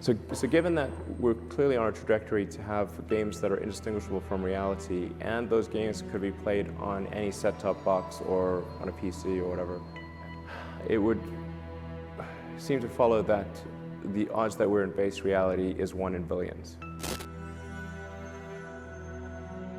So given that we're clearly on a trajectory to have games that are indistinguishable from reality, and those games could be played on any set-top box or on a PC or whatever, it would seem to follow that the odds that we're in base reality is 1 in billions.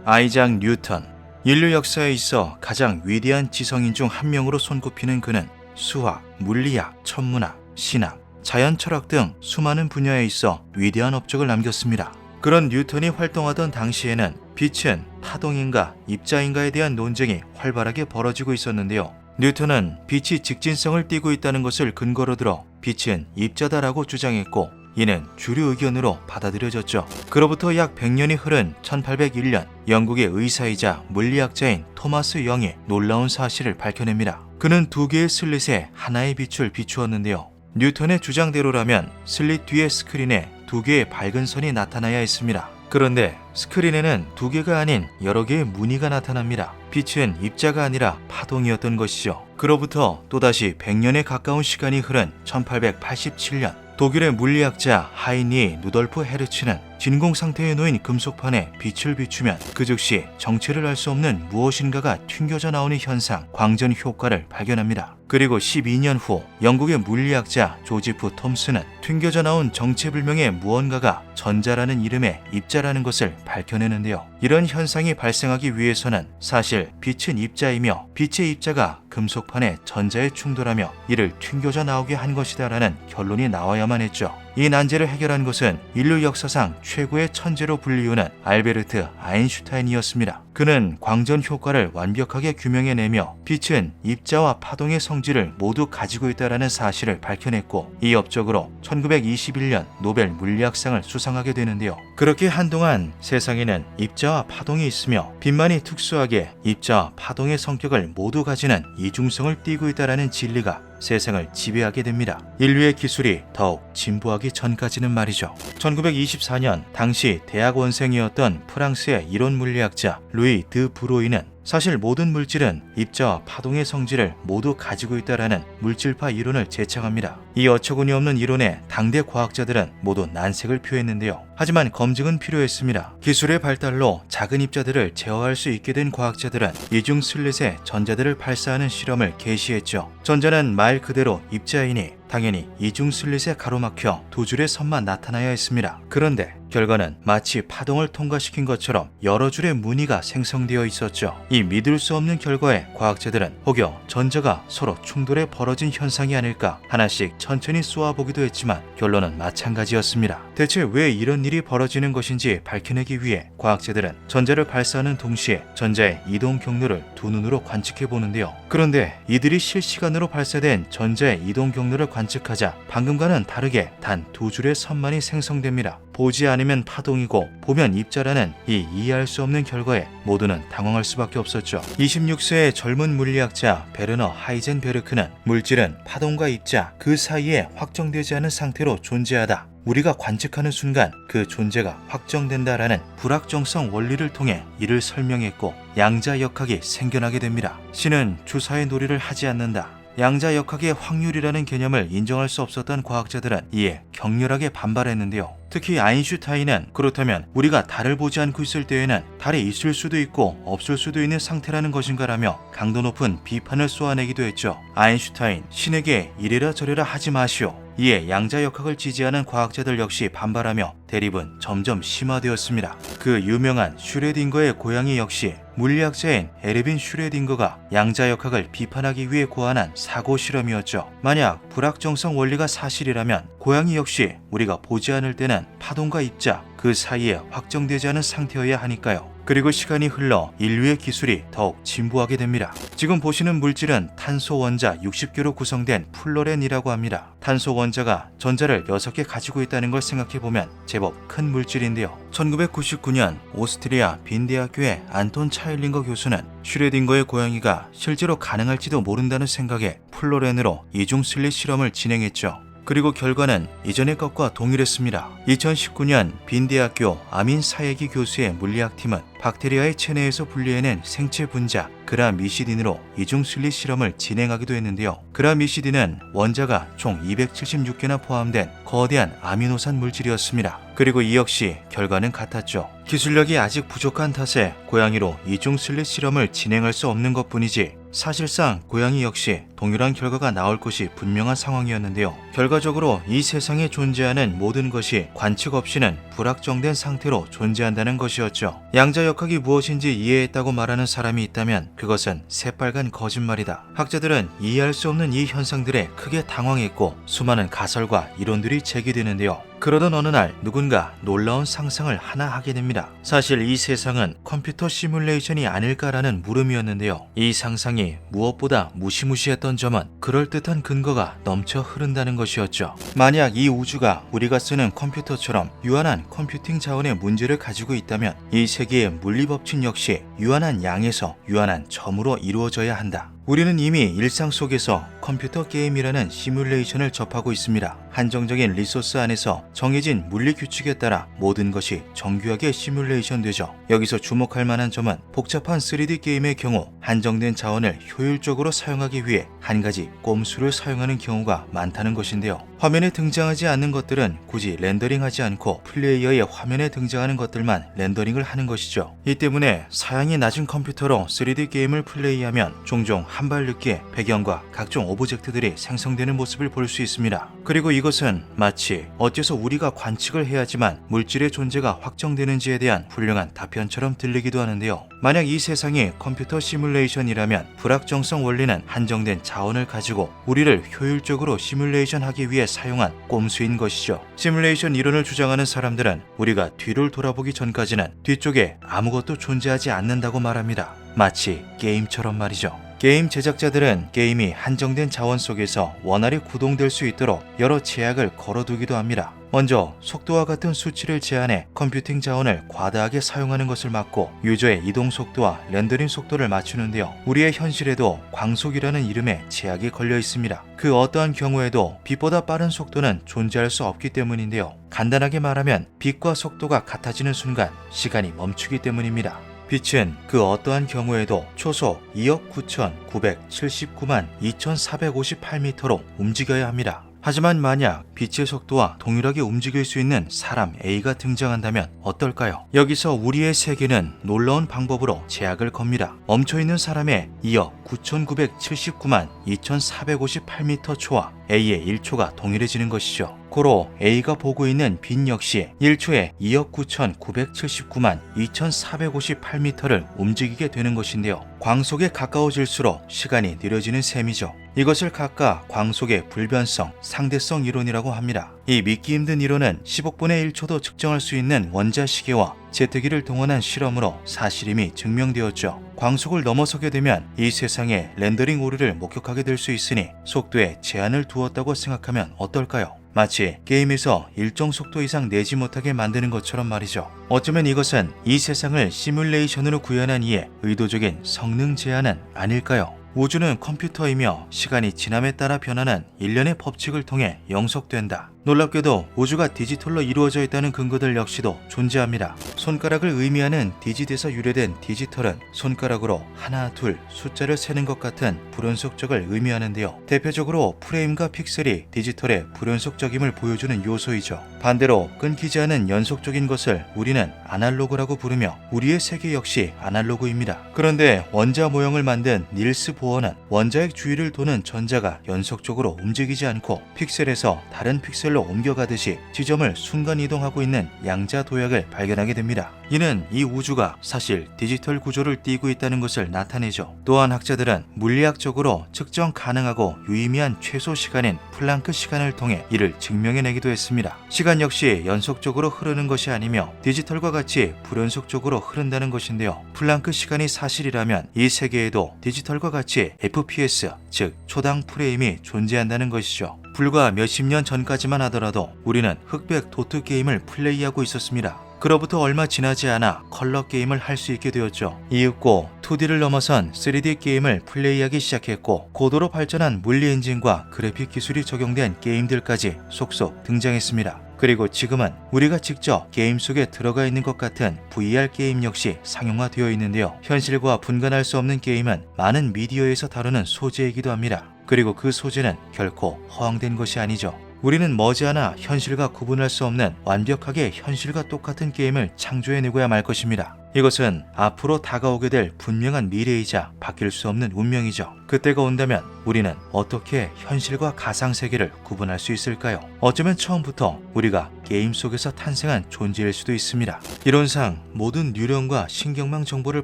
아이작 뉴턴, 인류 역사에 있어 가장 위대한 지성인 중 한 명으로 손꼽히는 그는 수학, 물리학, 천문학, 신학, 자연 철학 등 수많은 분야에 있어 위대한 업적을 남겼습니다. 그런 뉴턴이 활동하던 당시에는 빛은 파동인가 입자인가에 대한 논쟁이 활발하게 벌어지고 있었는데요. 뉴턴은 빛이 직진성을 띠고 있다는 것을 근거로 들어 빛은 입자다라고 주장했고, 이는 주류 의견으로 받아들여졌죠. 그로부터 약 100년이 흐른 1801년 영국의 의사이자 물리학자인 토마스 영이 놀라운 사실을 밝혀냅니다. 그는 2개의 슬릿에 하나의 빛을 비추었는데요. 뉴턴의 주장대로라면 슬릿 뒤의 스크린에 2개의 밝은 선이 나타나야 했습니다. 그런데 스크린에는 2개가 아닌 여러 개의 무늬가 나타납니다. 빛은 입자가 아니라 파동이었던 것이죠. 그로부터 또다시 100년에 가까운 시간이 흐른 1887년 독일의 물리학자 하이니 누돌프 헤르츠는 진공 상태에 놓인 금속판에 빛을 비추면 그 즉시 정체를 알 수 없는 무엇인가가 튕겨져 나오는 현상, 광전 효과를 발견합니다. 그리고 12년 후 영국의 물리학자 조지프 톰슨은 튕겨져 나온 정체불명의 무언가가 전자라는 이름의 입자라는 것을 밝혀내는데요. 이런 현상이 발생하기 위해서는 사실 빛은 입자이며 빛의 입자가 금속판에 전자에 충돌하며 이를 튕겨져 나오게 한 것이다라는 결론이 나와야만 했죠. 이 난제를 해결한 것은 인류 역사상 최고의 천재로 불리우는 알베르트 아인슈타인이었습니다. 그는 광전 효과를 완벽하게 규명해내며 빛은 입자와 파동의 성질을 모두 가지고 있다는 사실을 밝혀냈고, 이 업적으로 1921년 노벨 물리학상을 수상하게 되는데요. 그렇게 한동안 세상에는 입자와 파동이 있으며 빛만이 특수하게 입자와 파동의 성격을 모두 가지는 이중성을 띠고 있다는 진리가 세상을 지배하게 됩니다. 인류의 기술이 더욱 진보하기 전까지는 말이죠. 1924년 당시 대학원생이었던 프랑스의 이론 물리학자 루이 드 브로이는 사실 모든 물질은 입자와 파동의 성질을 모두 가지고 있다라는 물질파 이론을 제창합니다. 이 어처구니 없는 이론에 당대 과학자들은 모두 난색을 표했는데요. 하지만 검증은 필요했습니다. 기술의 발달로 작은 입자들을 제어할 수 있게 된 과학자들은 이중 슬릿에 전자들을 발사하는 실험을 개시했죠. 전자는 말 그대로 입자이니 당연히 이중 슬릿에 가로막혀 2줄의 선만 나타나야 했습니다. 그런데 결과는 마치 파동을 통과시킨 것처럼 여러 줄의 무늬가 생성되어 있었죠. 이 믿을 수 없는 결과에 과학자들은 혹여 전자가 서로 충돌해 벌어진 현상이 아닐까 하나씩 천천히 쏘아보기도 했지만 결론은 마찬가지였습니다. 대체 왜 이런 일이 벌어지는 것인지 밝혀내기 위해 과학자들은 전자를 발사하는 동시에 전자의 이동 경로를 2눈으로 관측해 보는데요. 그런데 이들이 실시간으로 발사된 전자의 이동 경로를 관측하자 방금과는 다르게 단 2줄의 선만이 생성됩니다. 보지 않으면 파동이고 보면 입자라는 이 이해할 수 없는 결과에 모두는 당황할 수밖에 없었죠. 26세의 젊은 물리학자 베르너 하이젠베르크는 물질은 파동과 입자 그 사이에 확정되지 않은 상태로 존재하다. 우리가 관측하는 순간 그 존재가 확정된다라는 불확정성 원리를 통해 이를 설명했고, 양자역학이 생겨나게 됩니다. 신은 주사의 놀이를 하지 않는다. 양자역학의 확률이라는 개념을 인정할 수 없었던 과학자들은 이에 격렬하게 반발했는데요. 특히 아인슈타인은 그렇다면 우리가 달을 보지 않고 있을 때에는 달이 있을 수도 있고 없을 수도 있는 상태라는 것인가라며 강도 높은 비판을 쏘아내기도 했죠. 아인슈타인, 신에게 이래라 저래라 하지 마시오. 이에 양자역학을 지지하는 과학자들 역시 반발하며 대립은 점점 심화되었습니다. 그 유명한 슈레딩거의 고양이 역시 물리학자인 에르빈 슈레딩거가 양자역학을 비판하기 위해 고안한 사고 실험이었죠. 만약 불확정성 원리가 사실이라면 고양이 역시 우리가 보지 않을 때는 파동과 입자 그 사이에 확정되지 않은 상태여야 하니까요. 그리고 시간이 흘러 인류의 기술이 더욱 진보하게 됩니다. 지금 보시는 물질은 탄소 원자 60개로 구성된 플로렌이라고 합니다. 탄소 원자가 전자를 6개 가지고 있다는 걸 생각해보면 제법 큰 물질인데요. 1999년 오스트리아 빈 대학교의 안톤 차일링거 교수는 슈레딩거의 고양이가 실제로 가능할지도 모른다는 생각에 플로렌으로 이중 슬릿 실험을 진행했죠. 그리고 결과는 이전의 것과 동일했습니다. 2019년 빈대학교 아민 사예기 교수의 물리학팀은 박테리아의 체내에서 분리해낸 생체 분자 그라미시딘으로 이중 슬릿 실험을 진행하기도 했는데요. 그라미시딘은 원자가 총 276개나 포함된 거대한 아미노산 물질이었습니다. 그리고 이 역시 결과는 같았죠. 기술력이 아직 부족한 탓에 고양이로 이중 슬릿 실험을 진행할 수 없는 것뿐이지 사실상 고양이 역시 동일한 결과가 나올 것이 분명한 상황이었는데요. 결과적으로 이 세상에 존재하는 모든 것이 관측 없이는 불확정된 상태로 존재한다는 것이었죠. 양자역학이 무엇인지 이해했다고 말하는 사람이 있다면 그것은 새빨간 거짓말이다. 학자들은 이해할 수 없는 이 현상들에 크게 당황했고 수많은 가설과 이론들이 제기되는데요. 그러던 어느 날 누군가 놀라운 상상을 하나 하게 됩니다. 사실 이 세상은 컴퓨터 시뮬레이션이 아닐까라는 물음이었는데요. 이 상상이 무엇보다 무시무시했던 점은 그럴듯한 근거가 넘쳐 흐른다는 것이었죠. 만약 이 우주가 우리가 쓰는 컴퓨터처럼 유한한 컴퓨팅 자원의 문제를 가지고 있다면 이 세계의 물리법칙 역시 유한한 양에서 유한한 점으로 이루어져야 한다. 우리는 이미 일상 속에서 컴퓨터 게임이라는 시뮬레이션을 접하고 있습니다. 한정적인 리소스 안에서 정해진 물리 규칙에 따라 모든 것이 정교하게 시뮬레이션 되죠. 여기서 주목할 만한 점은 복잡한 3D 게임의 경우 한정된 자원을 효율적으로 사용하기 위해 한 가지 꼼수를 사용하는 경우가 많다는 것인데요. 화면에 등장하지 않는 것들은 굳이 렌더링하지 않고 플레이어의 화면에 등장하는 것들만 렌더링을 하는 것이죠. 이 때문에 사양이 낮은 컴퓨터로 3D 게임을 플레이하면 종종 한 발 늦게 배경과 각종 오브젝트들이 생성되는 모습을 볼 수 있습니다. 그리고 이것은 마치 어째서 우리가 관측을 해야지만 물질의 존재가 확정되는지에 대한 훌륭한 답변처럼 들리기도 하는데요. 만약 이 세상이 컴퓨터 시뮬레이션이라면 불확정성 원리는 한정된 자원을 가지고 우리를 효율적으로 시뮬레이션하기 위해 사용한 꼼수인 것이죠. 시뮬레이션 이론을 주장하는 사람들은 우리가 뒤를 돌아보기 전까지는 뒤쪽에 아무것도 존재하지 않는다고 말합니다. 마치 게임처럼 말이죠. 게임 제작자들은 게임이 한정된 자원 속에서 원활히 구동될 수 있도록 여러 제약을 걸어두기도 합니다. 먼저 속도와 같은 수치를 제한해 컴퓨팅 자원을 과다하게 사용하는 것을 막고 유저의 이동 속도와 렌더링 속도를 맞추는데요. 우리의 현실에도 광속이라는 이름의 제약이 걸려 있습니다. 그 어떠한 경우에도 빛보다 빠른 속도는 존재할 수 없기 때문인데요. 간단하게 말하면 빛과 속도가 같아지는 순간 시간이 멈추기 때문입니다. 빛은 그 어떠한 경우에도 초속 2억 9,979만 2,458m로 움직여야 합니다. 하지만 만약 빛의 속도와 동일하게 움직일 수 있는 사람 A가 등장한다면 어떨까요? 여기서 우리의 세계는 놀라운 방법으로 제약을 겁니다. 멈춰있는 사람의 2억 9,979만 2,458m 초와 A의 1초가 동일해지는 것이죠. 고로 A가 보고 있는 빛 역시 1초에 2억 9,979만 2,458m를 움직이게 되는 것인데요. 광속에 가까워질수록 시간이 느려지는 셈이죠. 이것을 각각 광속의 불변성, 상대성 이론이라고 합니다. 이 믿기 힘든 이론은 10억분의 1초도 측정할 수 있는 원자시계와 제트기를 동원한 실험으로 사실임이 증명되었죠. 광속을 넘어서게 되면 이 세상에 렌더링 오류를 목격하게 될 수 있으니 속도에 제한을 두었다고 생각하면 어떨까요? 마치 게임에서 일정 속도 이상 내지 못하게 만드는 것처럼 말이죠. 어쩌면 이것은 이 세상을 시뮬레이션으로 구현한 이의 의도적인 성능 제한은 아닐까요? 우주는 컴퓨터이며 시간이 지남에 따라 변하는 일련의 법칙을 통해 영속된다. 놀랍게도 우주가 디지털로 이루어져 있다는 근거들 역시도 존재합니다. 손가락을 의미하는 디짓에서 유래된 디지털은 손가락으로 하나, 둘 숫자를 세는 것 같은 불연속적을 의미하는데요. 대표적으로 프레임과 픽셀이 디지털의 불연속적임을 보여주는 요소이죠. 반대로 끊기지 않은 연속적인 것을 우리는 아날로그라고 부르며 우리의 세계 역시 아날로그입니다. 그런데 원자 모형을 만든 닐스 보어는 원자의 주위를 도는 전자가 연속적으로 움직이지 않고 픽셀에서 다른 픽셀로 옮겨가듯이 지점을 순간 이동하고 있는 양자 도약을 발견하게 됩니다. 이는 이 우주가 사실 디지털 구조를 띠고 있다는 것을 나타내죠. 또한 학자들은 물리학적으로 측정 가능하고 유의미한 최소 시간인 플랑크 시간을 통해 이를 증명해내기도 했습니다. 시간 역시 연속적으로 흐르는 것이 아니며 디지털과 같이 불연속적으로 흐른다는 것인데요. 플랑크 시간이 사실이라면 이 세계에도 디지털과 같이 FPS, 즉 초당 프레임이 존재한다는 것이죠. 불과 몇십 년 전까지만 하더라도 우리는 흑백 도트 게임을 플레이하고 있었습니다. 그로부터 얼마 지나지 않아 컬러 게임을 할 수 있게 되었죠. 이윽고 2D를 넘어선 3D 게임을 플레이하기 시작했고 고도로 발전한 물리 엔진과 그래픽 기술이 적용된 게임들까지 속속 등장했습니다. 그리고 지금은 우리가 직접 게임 속에 들어가 있는 것 같은 VR 게임 역시 상용화되어 있는데요. 현실과 분간할 수 없는 게임은 많은 미디어에서 다루는 소재이기도 합니다. 그리고 그 소재는 결코 허황된 것이 아니죠. 우리는 머지않아 현실과 구분할 수 없는 완벽하게 현실과 똑같은 게임을 창조해내고야 말 것입니다. 이것은 앞으로 다가오게 될 분명한 미래이자 바뀔 수 없는 운명이죠. 그때가 온다면 우리는 어떻게 현실과 가상세계를 구분할 수 있을까요? 어쩌면 처음부터 우리가 게임 속에서 탄생한 존재일 수도 있습니다. 이론상 모든 뉴런과 신경망 정보를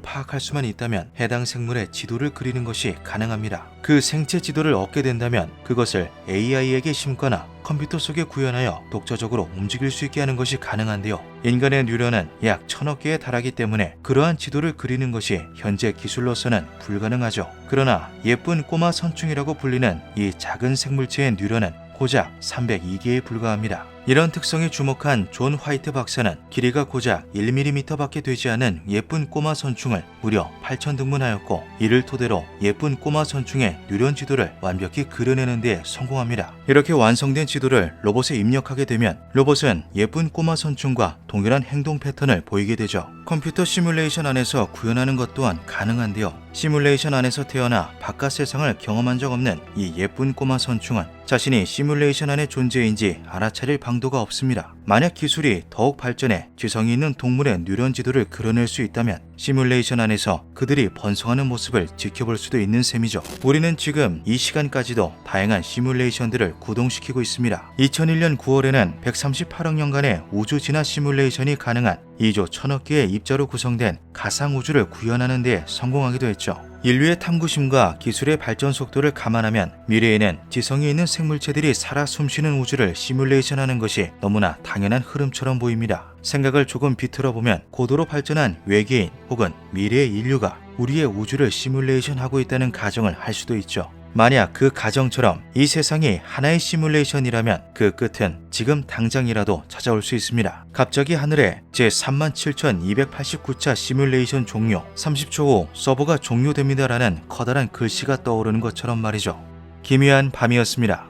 파악할 수만 있다면 해당 생물의 지도를 그리는 것이 가능합니다. 그 생체 지도를 얻게 된다면 그것을 AI에게 심거나 컴퓨터 속에 구현하여 독자적으로 움직일 수 있게 하는 것이 가능한데요. 인간의 뉴런은 약 1000억 개에 달하기 때문에 그러한 지도를 그리는 것이 현재 기술로서는 불가능하죠. 그러나 예쁜 꼬마 선충이라고 불리는 이 작은 생물체의 뉴런은 고작 302개에 불과합니다. 이런 특성에 주목한 존 화이트 박사는 길이가 고작 1mm 밖에 되지 않은 예쁜 꼬마 선충을 무려 8,000등분하였고 이를 토대로 예쁜 꼬마 선충의 뉴런 지도를 완벽히 그려내는 데 성공합니다. 이렇게 완성된 지도를 로봇에 입력하게 되면 로봇은 예쁜 꼬마 선충과 동일한 행동 패턴을 보이게 되죠. 컴퓨터 시뮬레이션 안에서 구현하는 것 또한 가능한데요. 시뮬레이션 안에서 태어나 바깥 세상을 경험한 적 없는 이 예쁜 꼬마 선충은 자신이 시뮬레이션 안의 존재인지 알아차릴 방도가 없습니다. 만약 기술이 더욱 발전해 지성이 있는 동물의 뉴런 지도를 그려낼 수 있다면 시뮬레이션 안에서 그들이 번성하는 모습을 지켜볼 수도 있는 셈이죠. 우리는 지금 이 시간까지도 다양한 시뮬레이션들을 구동시키고 있습니다. 2001년 9월에는 138억 년간의 우주 진화 시뮬레이션이 가능한 2조 1000억 개의 입자로 구성된 가상우주를 구현하는 데 성공하기도 했죠. 인류의 탐구심과 기술의 발전 속도를 감안하면 미래에는 지성이 있는 생물체들이 살아 숨쉬는 우주를 시뮬레이션하는 것이 너무나 당연한 흐름처럼 보입니다. 생각을 조금 비틀어 보면 고도로 발전한 외계인 혹은 미래의 인류가 우리의 우주를 시뮬레이션하고 있다는 가정을 할 수도 있죠. 만약 그 가정처럼 이 세상이 하나의 시뮬레이션이라면 그 끝은 지금 당장이라도 찾아올 수 있습니다. 갑자기 하늘에 제37,289차 시뮬레이션 종료, 30초 후 서버가 종료됩니다라는 커다란 글씨가 떠오르는 것처럼 말이죠. 기묘한 밤이었습니다.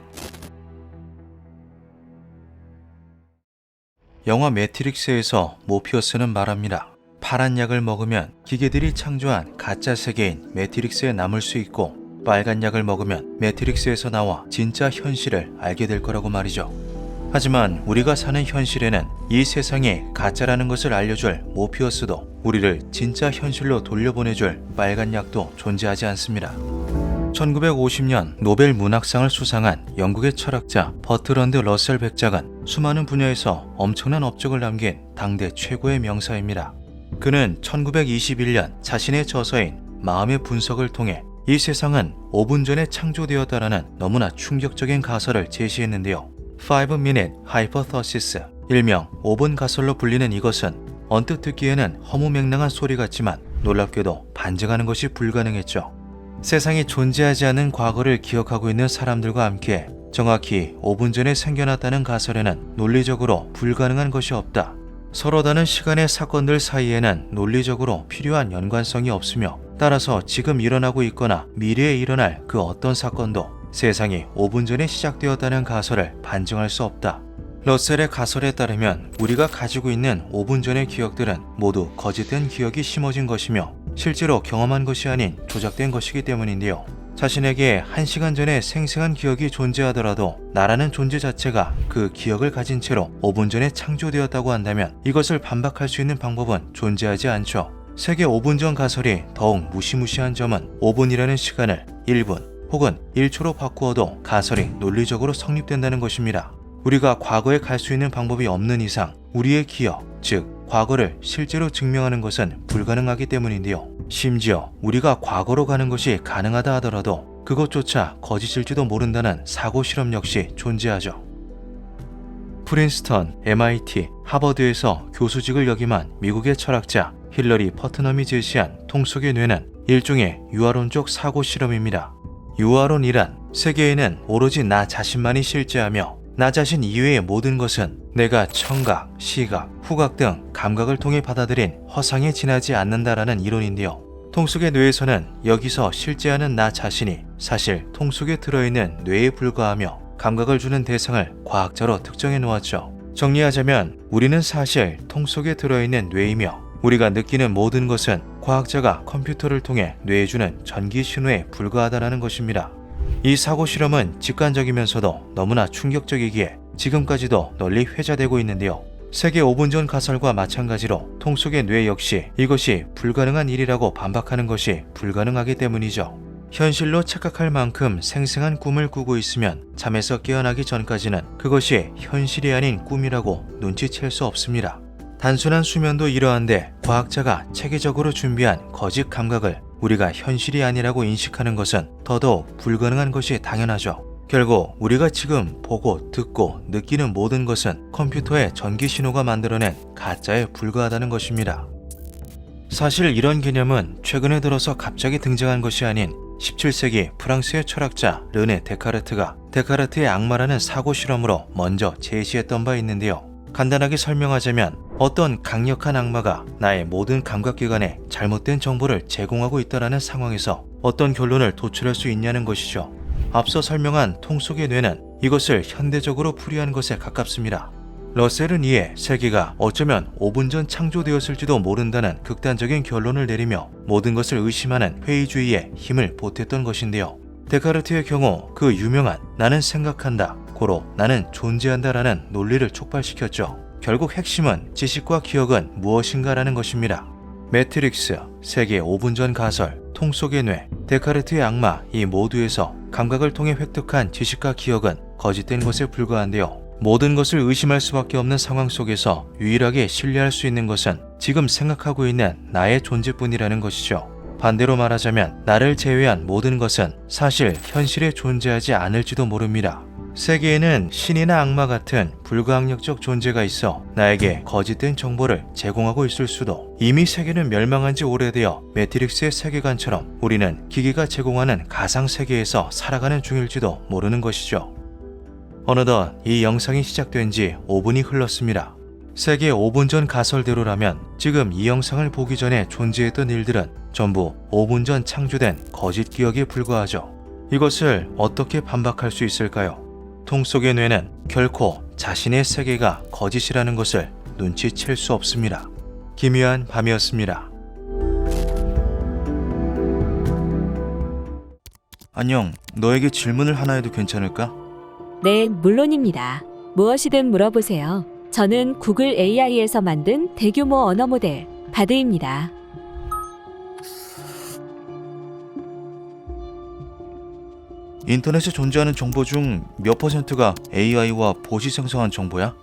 영화 매트릭스에서 모피어스는 말합니다. 파란 약을 먹으면 기계들이 창조한 가짜 세계인 매트릭스에 남을 수 있고 빨간 약을 먹으면 매트릭스에서 나와 진짜 현실을 알게 될 거라고 말이죠. 하지만 우리가 사는 현실에는 이 세상이 가짜라는 것을 알려줄 모피어스도 우리를 진짜 현실로 돌려보내줄 빨간 약도 존재하지 않습니다. 1950년 노벨 문학상을 수상한 영국의 철학자 버트런드 러셀 백작은 수많은 분야에서 엄청난 업적을 남긴 당대 최고의 명사입니다. 그는 1921년 자신의 저서인 마음의 분석을 통해 이 세상은 5분 전에 창조되었다라는 너무나 충격적인 가설을 제시했는데요. 5-minute hypothesis, 일명 5분 가설로 불리는 이것은 언뜻 듣기에는 허무맹랑한 소리 같지만 놀랍게도 반증하는 것이 불가능했죠. 세상이 존재하지 않은 과거를 기억하고 있는 사람들과 함께 정확히 5분 전에 생겨났다는 가설에는 논리적으로 불가능한 것이 없다. 서로 다른 시간의 사건들 사이에는 논리적으로 필요한 연관성이 없으며 따라서 지금 일어나고 있거나 미래에 일어날 그 어떤 사건도 세상이 5분 전에 시작되었다는 가설을 반증할 수 없다. 러셀의 가설에 따르면 우리가 가지고 있는 5분 전의 기억들은 모두 거짓된 기억이 심어진 것이며 실제로 경험한 것이 아닌 조작된 것이기 때문인데요. 자신에게 1시간 전에 생생한 기억이 존재하더라도 나라는 존재 자체가 그 기억을 가진 채로 5분 전에 창조되었다고 한다면 이것을 반박할 수 있는 방법은 존재하지 않죠. 세계 5분 전 가설이 더욱 무시무시한 점은 5분이라는 시간을 1분 혹은 1초로 바꾸어도 가설이 논리적으로 성립된다는 것입니다. 우리가 과거에 갈 수 있는 방법이 없는 이상 우리의 기억, 즉 과거를 실제로 증명하는 것은 불가능하기 때문인데요. 심지어 우리가 과거로 가는 것이 가능하다 하더라도 그것조차 거짓일지도 모른다는 사고 실험 역시 존재하죠. 프린스턴, MIT, 하버드에서 교수직을 역임한 미국의 철학자 힐러리 퍼트넘이 제시한 통속의 뇌는 일종의 유아론적 사고 실험입니다. 유아론이란 세계에는 오로지 나 자신만이 실제하며 나 자신 이외의 모든 것은 내가 청각, 시각, 후각 등 감각을 통해 받아들인 허상에 지나지 않는다라는 이론인데요. 통속의 뇌에서는 여기서 실제하는 나 자신이 사실 통속에 들어있는 뇌에 불과하며 감각을 주는 대상을 과학자로 특정해 놓았죠. 정리하자면 우리는 사실 통속에 들어있는 뇌이며 우리가 느끼는 모든 것은 과학자가 컴퓨터를 통해 뇌에 주는 전기 신호에 불과하다는 것입니다. 이 사고 실험은 직관적이면서도 너무나 충격적이기에 지금까지도 널리 회자되고 있는데요. 세계 5분 전 가설과 마찬가지로 통속의 뇌 역시 이것이 불가능한 일이라고 반박하는 것이 불가능하기 때문이죠. 현실로 착각할 만큼 생생한 꿈을 꾸고 있으면 잠에서 깨어나기 전까지는 그것이 현실이 아닌 꿈이라고 눈치챌 수 없습니다. 단순한 수면도 이러한데 과학자가 체계적으로 준비한 거짓 감각을 우리가 현실이 아니라고 인식하는 것은 더더욱 불가능한 것이 당연하죠. 결국 우리가 지금 보고 듣고 느끼는 모든 것은 컴퓨터의 전기 신호가 만들어낸 가짜에 불과하다는 것입니다. 사실 이런 개념은 최근에 들어서 갑자기 등장한 것이 아닌 17세기 프랑스의 철학자 르네 데카르트가 데카르트의 악마라는 사고 실험으로 먼저 제시했던 바 있는데요. 간단하게 설명하자면 어떤 강력한 악마가 나의 모든 감각기관에 잘못된 정보를 제공하고 있다는 상황에서 어떤 결론을 도출할 수 있냐는 것이죠. 앞서 설명한 통속의 뇌는 이것을 현대적으로 풀이한 것에 가깝습니다. 러셀은 이에 세계가 어쩌면 5분 전 창조되었을지도 모른다는 극단적인 결론을 내리며 모든 것을 의심하는 회의주의에 힘을 보탰던 것인데요. 데카르트의 경우 그 유명한 나는 생각한다, 고로 나는 존재한다라는 논리를 촉발시켰죠. 결국 핵심은 지식과 기억은 무엇인가라는 것입니다. 매트릭스, 세계 5분 전 가설, 통속의 뇌, 데카르트의 악마 이 모두에서 감각을 통해 획득한 지식과 기억은 거짓된 것에 불과한데요. 모든 것을 의심할 수밖에 없는 상황 속에서 유일하게 신뢰할 수 있는 것은 지금 생각하고 있는 나의 존재뿐이라는 것이죠. 반대로 말하자면 나를 제외한 모든 것은 사실 현실에 존재하지 않을지도 모릅니다. 세계에는 신이나 악마 같은 불가항력적 존재가 있어 나에게 거짓된 정보를 제공하고 있을 수도, 이미 세계는 멸망한 지 오래되어 매트릭스의 세계관처럼 우리는 기기가 제공하는 가상세계에서 살아가는 중일지도 모르는 것이죠. 어느덧 이 영상이 시작된 지 5분이 흘렀습니다. 세계 5분 전 가설대로라면 지금 이 영상을 보기 전에 존재했던 일들은 전부 5분 전 창조된 거짓 기억에 불과하죠. 이것을 어떻게 반박할 수 있을까요? 통속의 뇌는 결코 자신의 세계가 거짓이라는 것을 눈치챌 수 없습니다. 기묘한 밤이었습니다. 안녕, 너에게 질문을 하나 해도 괜찮을까? 네, 물론입니다. 무엇이든 물어보세요. 저는 구글 AI에서 만든 대규모 언어 모델 바드입니다. 인터넷에 존재하는 정보 중 몇 %가 AI와 봇이 생성한 정보야?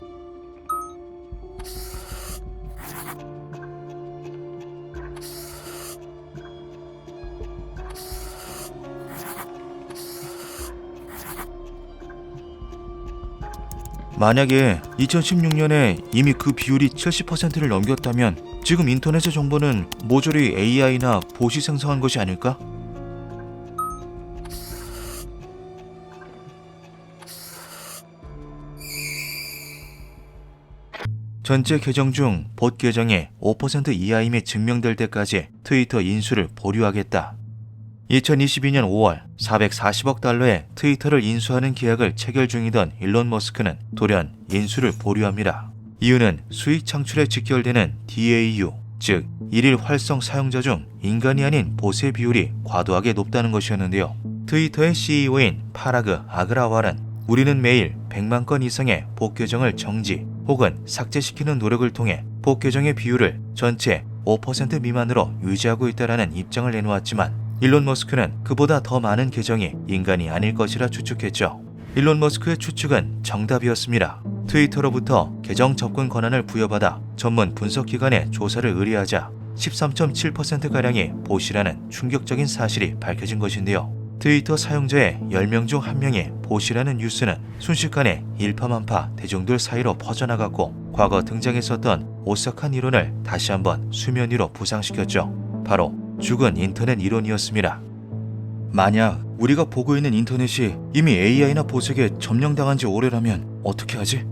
만약에 2016년에 이미 그 비율이 70%를 넘겼다면 지금 인터넷의 정보는 모조리 AI나 봇이 생성한 것이 아닐까? 전체 계정 중 봇 계정이 5% 이하임이 증명될 때까지 트위터 인수를 보류하겠다. 2022년 5월 440억 달러의 트위터를 인수하는 계약을 체결 중이던 일론 머스크는 돌연 인수를 보류합니다. 이유는 수익 창출에 직결되는 DAU, 즉 일일 활성 사용자 중 인간이 아닌 봇의 비율이 과도하게 높다는 것이었는데요. 트위터의 CEO인 파라그 아그라왈은 우리는 매일 100만 건 이상의 봇 계정을 정지 혹은 삭제시키는 노력을 통해 봇 계정의 비율을 전체 5% 미만으로 유지하고 있다는 입장을 내놓았지만 일론 머스크는 그보다 더 많은 계정이 인간이 아닐 것이라 추측했죠. 일론 머스크의 추측은 정답이었습니다. 트위터로부터 계정 접근 권한을 부여받아 전문 분석기관의 조사를 의뢰하자 13.7%가량이 봇이라는 충격적인 사실이 밝혀진 것인데요. 트위터 사용자의 10명 중 1명이 봇이라는 뉴스는 순식간에 일파만파 대중들 사이로 퍼져나갔고 과거 등장했었던 오싹한 이론을 다시 한번 수면 위로 부상시켰죠. 바로 죽은 인터넷 이론이었습니다. 만약 우리가 보고 있는 인터넷이 이미 AI나 봇에게 점령당한 지 오래라면 어떻게 하지?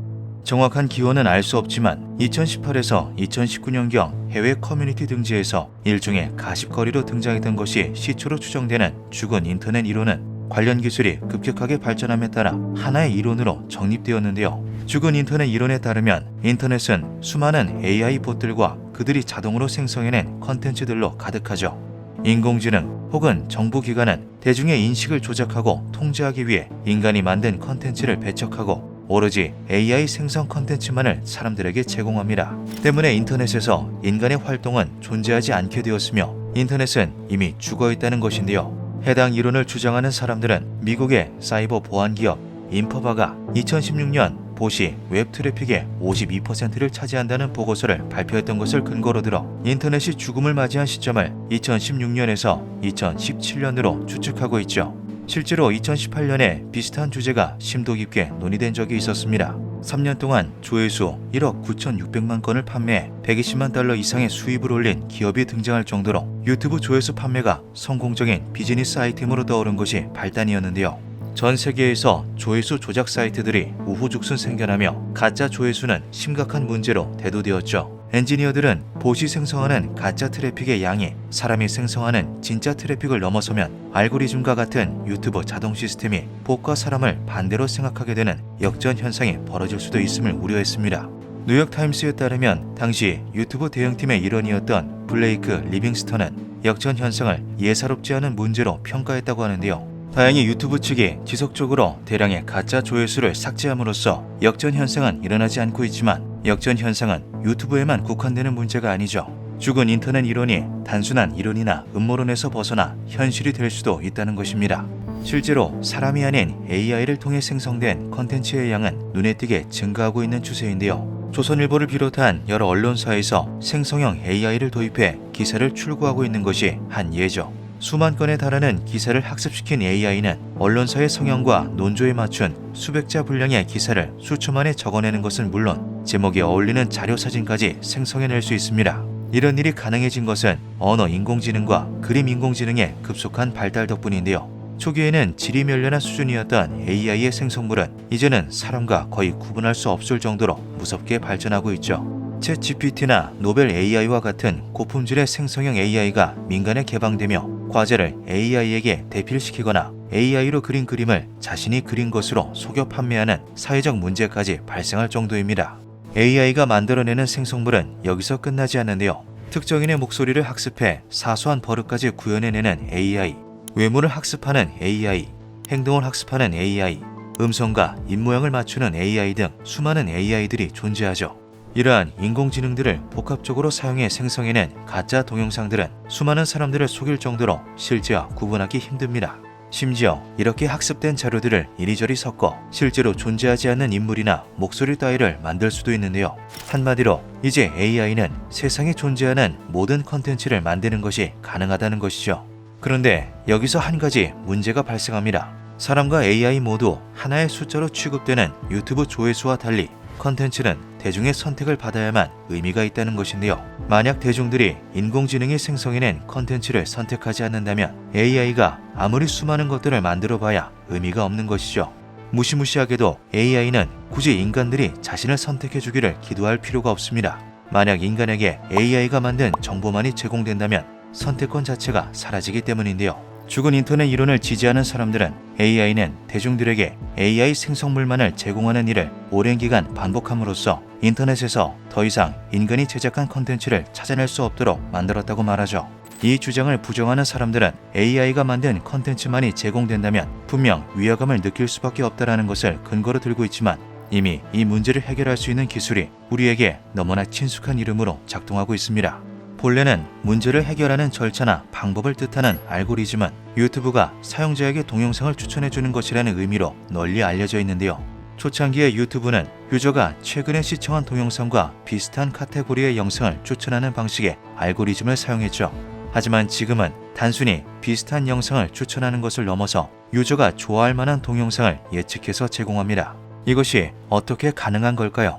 정확한 기원은 알 수 없지만 2018에서 2019년경 해외 커뮤니티 등지에서 일종의 가십거리로 등장했던 것이 시초로 추정되는 죽은 인터넷 이론은 관련 기술이 급격하게 발전함에 따라 하나의 이론으로 정립되었는데요. 죽은 인터넷 이론에 따르면 인터넷은 수많은 AI 봇들과 그들이 자동으로 생성해낸 컨텐츠들로 가득하죠. 인공지능 혹은 정부기관은 대중의 인식을 조작하고 통제하기 위해 인간이 만든 컨텐츠를 배척하고 오로지 AI 생성 컨텐츠만을 사람들에게 제공합니다. 때문에 인터넷에서 인간의 활동은 존재하지 않게 되었으며 인터넷은 이미 죽어있다는 것인데요. 해당 이론을 주장하는 사람들은 미국의 사이버 보안 기업 인퍼바가 2016년 보시 웹 트래픽의 52%를 차지한다는 보고서를 발표했던 것을 근거로 들어 인터넷이 죽음을 맞이한 시점을 2016년에서 2017년으로 추측하고 있죠. 실제로 2018년에 비슷한 주제가 심도 깊게 논의된 적이 있었습니다. 3년 동안 조회수 1억 9,600만 건을 판매해 120만 달러 이상의 수입을 올린 기업이 등장할 정도로 유튜브 조회수 판매가 성공적인 비즈니스 아이템으로 떠오른 것이 발단이었는데요. 전 세계에서 조회수 조작 사이트들이 우후죽순 생겨나며 가짜 조회수는 심각한 문제로 대두되었죠. 엔지니어들은 봇이 생성하는 가짜 트래픽의 양이 사람이 생성하는 진짜 트래픽을 넘어서면 알고리즘과 같은 유튜브 자동 시스템이 봇과 사람을 반대로 생각하게 되는 역전 현상이 벌어질 수도 있음을 우려했습니다. 뉴욕타임스에 따르면 당시 유튜브 대응팀의 일원이었던 블레이크 리빙스턴은 역전 현상을 예사롭지 않은 문제로 평가했다고 하는데요. 다행히 유튜브 측이 지속적으로 대량의 가짜 조회수를 삭제함으로써 역전 현상은 일어나지 않고 있지만 역전 현상은 유튜브에만 국한되는 문제가 아니죠. 죽은 인터넷 이론이 단순한 이론이나 음모론에서 벗어나 현실이 될 수도 있다는 것입니다. 실제로 사람이 아닌 AI를 통해 생성된 컨텐츠의 양은 눈에 띄게 증가하고 있는 추세인데요. 조선일보를 비롯한 여러 언론사에서 생성형 AI를 도입해 기사를 출고하고 있는 것이 한 예죠. 수만 건에 달하는 기사를 학습시킨 AI는 언론사의 성향과 논조에 맞춘 수백 자 분량의 기사를 수초 만에 적어내는 것은 물론 제목에 어울리는 자료 사진까지 생성해낼 수 있습니다. 이런 일이 가능해진 것은 언어 인공지능과 그림 인공지능의 급속한 발달 덕분인데요. 초기에는 질이 멸렬한 수준이었던 AI의 생성물은 이제는 사람과 거의 구분할 수 없을 정도로 무섭게 발전하고 있죠. 챗 GPT나 노벨 AI와 같은 고품질의 생성형 AI가 민간에 개방되며 과제를 AI에게 대필시키거나 AI로 그린 그림을 자신이 그린 것으로 속여 판매하는 사회적 문제까지 발생할 정도입니다. AI가 만들어내는 생성물은 여기서 끝나지 않는데요. 특정인의 목소리를 학습해 사소한 버릇까지 구현해내는 AI, 외모를 학습하는 AI, 행동을 학습하는 AI, 음성과 입모양을 맞추는 AI 등 수많은 AI들이 존재하죠. 이러한 인공지능들을 복합적으로 사용해 생성해낸 가짜 동영상들은 수많은 사람들을 속일 정도로 실제와 구분하기 힘듭니다. 심지어 이렇게 학습된 자료들을 이리저리 섞어 실제로 존재하지 않는 인물이나 목소리 따위를 만들 수도 있는데요. 한마디로 이제 AI는 세상에 존재하는 모든 컨텐츠를 만드는 것이 가능하다는 것이죠. 그런데 여기서 한 가지 문제가 발생합니다. 사람과 AI 모두 하나의 숫자로 취급되는 유튜브 조회수와 달리 컨텐츠는 대중의 선택을 받아야만 의미가 있다는 것인데요. 만약 대중들이 인공지능이 생성해낸 컨텐츠를 선택하지 않는다면 AI가 아무리 수많은 것들을 만들어봐야 의미가 없는 것이죠. 무시무시하게도 AI는 굳이 인간들이 자신을 선택해주기를 기도할 필요가 없습니다. 만약 인간에게 AI가 만든 정보만이 제공된다면 선택권 자체가 사라지기 때문인데요. 죽은 인터넷 이론을 지지하는 사람들은 AI는 대중들에게 AI 생성물만을 제공하는 일을 오랜 기간 반복함으로써 인터넷에서 더 이상 인간이 제작한 컨텐츠를 찾아낼 수 없도록 만들었다고 말하죠. 이 주장을 부정하는 사람들은 AI가 만든 컨텐츠만이 제공된다면 분명 위화감을 느낄 수밖에 없다는 것을 근거로 들고 있지만 이미 이 문제를 해결할 수 있는 기술이 우리에게 너무나 친숙한 이름으로 작동하고 있습니다. 본래는 문제를 해결하는 절차나 방법을 뜻하는 알고리즘은 유튜브가 사용자에게 동영상을 추천해주는 것이라는 의미로 널리 알려져 있는데요. 초창기에 유튜브는 유저가 최근에 시청한 동영상과 비슷한 카테고리의 영상을 추천하는 방식의 알고리즘을 사용했죠. 하지만 지금은 단순히 비슷한 영상을 추천하는 것을 넘어서 유저가 좋아할 만한 동영상을 예측해서 제공합니다. 이것이 어떻게 가능한 걸까요?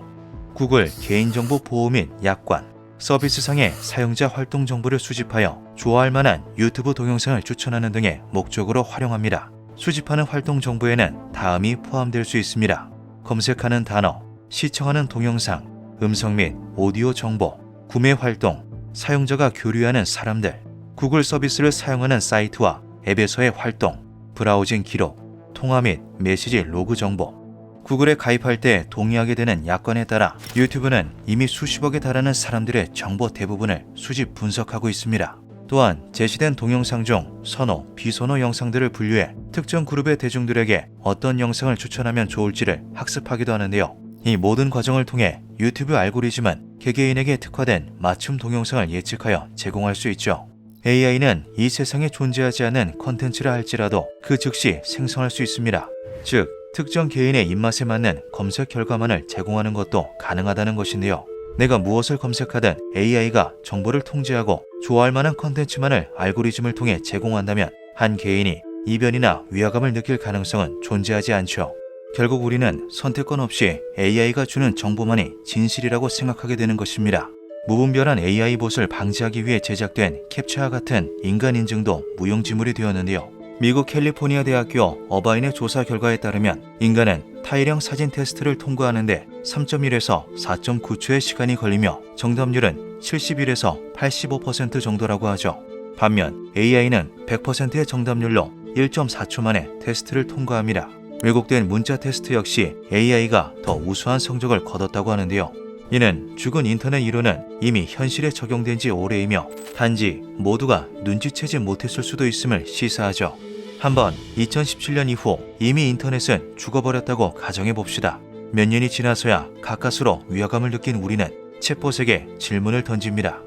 구글 개인정보 보호 및 약관, 서비스상의 사용자 활동 정보를 수집하여 좋아할 만한 유튜브 동영상을 추천하는 등의 목적으로 활용합니다. 수집하는 활동 정보에는 다음이 포함될 수 있습니다. 검색하는 단어, 시청하는 동영상, 음성 및 오디오 정보, 구매 활동, 사용자가 교류하는 사람들, 구글 서비스를 사용하는 사이트와 앱에서의 활동, 브라우징 기록, 통화 및 메시지 로그 정보, 구글에 가입할 때 동의하게 되는 약관에 따라 유튜브는 이미 수십억에 달하는 사람들의 정보 대부분을 수집 분석하고 있습니다. 또한 제시된 동영상 중 선호, 비선호 영상들을 분류해 특정 그룹의 대중들에게 어떤 영상을 추천하면 좋을지를 학습하기도 하는데요. 이 모든 과정을 통해 유튜브 알고리즘은 개개인에게 특화된 맞춤 동영상을 예측하여 제공할 수 있죠. AI는 이 세상에 존재하지 않는 컨텐츠라 할지라도 그 즉시 생성할 수 있습니다. 즉, 특정 개인의 입맛에 맞는 검색 결과만을 제공하는 것도 가능하다는 것인데요. 내가 무엇을 검색하든 AI가 정보를 통제하고 좋아할 만한 컨텐츠만을 알고리즘을 통해 제공한다면 한 개인이 이변이나 위화감을 느낄 가능성은 존재하지 않죠. 결국 우리는 선택권 없이 AI가 주는 정보만이 진실이라고 생각하게 되는 것입니다. 무분별한 AI 봇을 방지하기 위해 제작된 캡처와 같은 인간 인증도 무용지물이 되었는데요. 미국 캘리포니아 대학교 어바인의 조사 결과에 따르면 인간은 타일형 사진 테스트를 통과하는데 3.1에서 4.9초의 시간이 걸리며 정답률은 71에서 85% 정도라고 하죠. 반면 AI는 100%의 정답률로 1.4초 만에 테스트를 통과합니다. 왜곡된 문자 테스트 역시 AI가 더 우수한 성적을 거뒀다고 하는데요. 이는 죽은 인터넷 이론은 이미 현실에 적용된 지 오래이며 단지 모두가 눈치채지 못했을 수도 있음을 시사하죠. 한번 2017년 이후 이미 인터넷은 죽어버렸다고 가정해봅시다. 몇 년이 지나서야 가까스로 위화감을 느낀 우리는 챗봇에게 질문을 던집니다.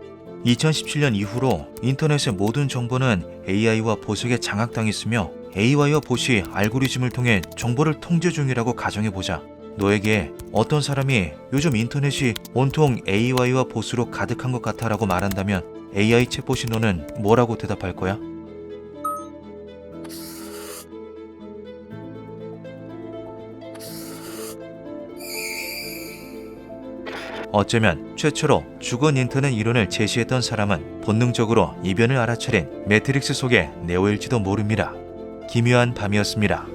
2017년 이후로 인터넷의 모든 정보는 AI와 봇에게 장악당했으며 AI와 봇이 알고리즘을 통해 정보를 통제 중이라고 가정해보자. 너에게 어떤 사람이 요즘 인터넷이 온통 AI와 봇으로 가득한 것 같아 라고 말한다면 AI 챗봇이 너는 뭐라고 대답할 거야? 어쩌면 최초로 죽은 인터넷 이론을 제시했던 사람은 본능적으로 이변을 알아차린 매트릭스 속의 네오일지도 모릅니다. 기묘한 밤이었습니다.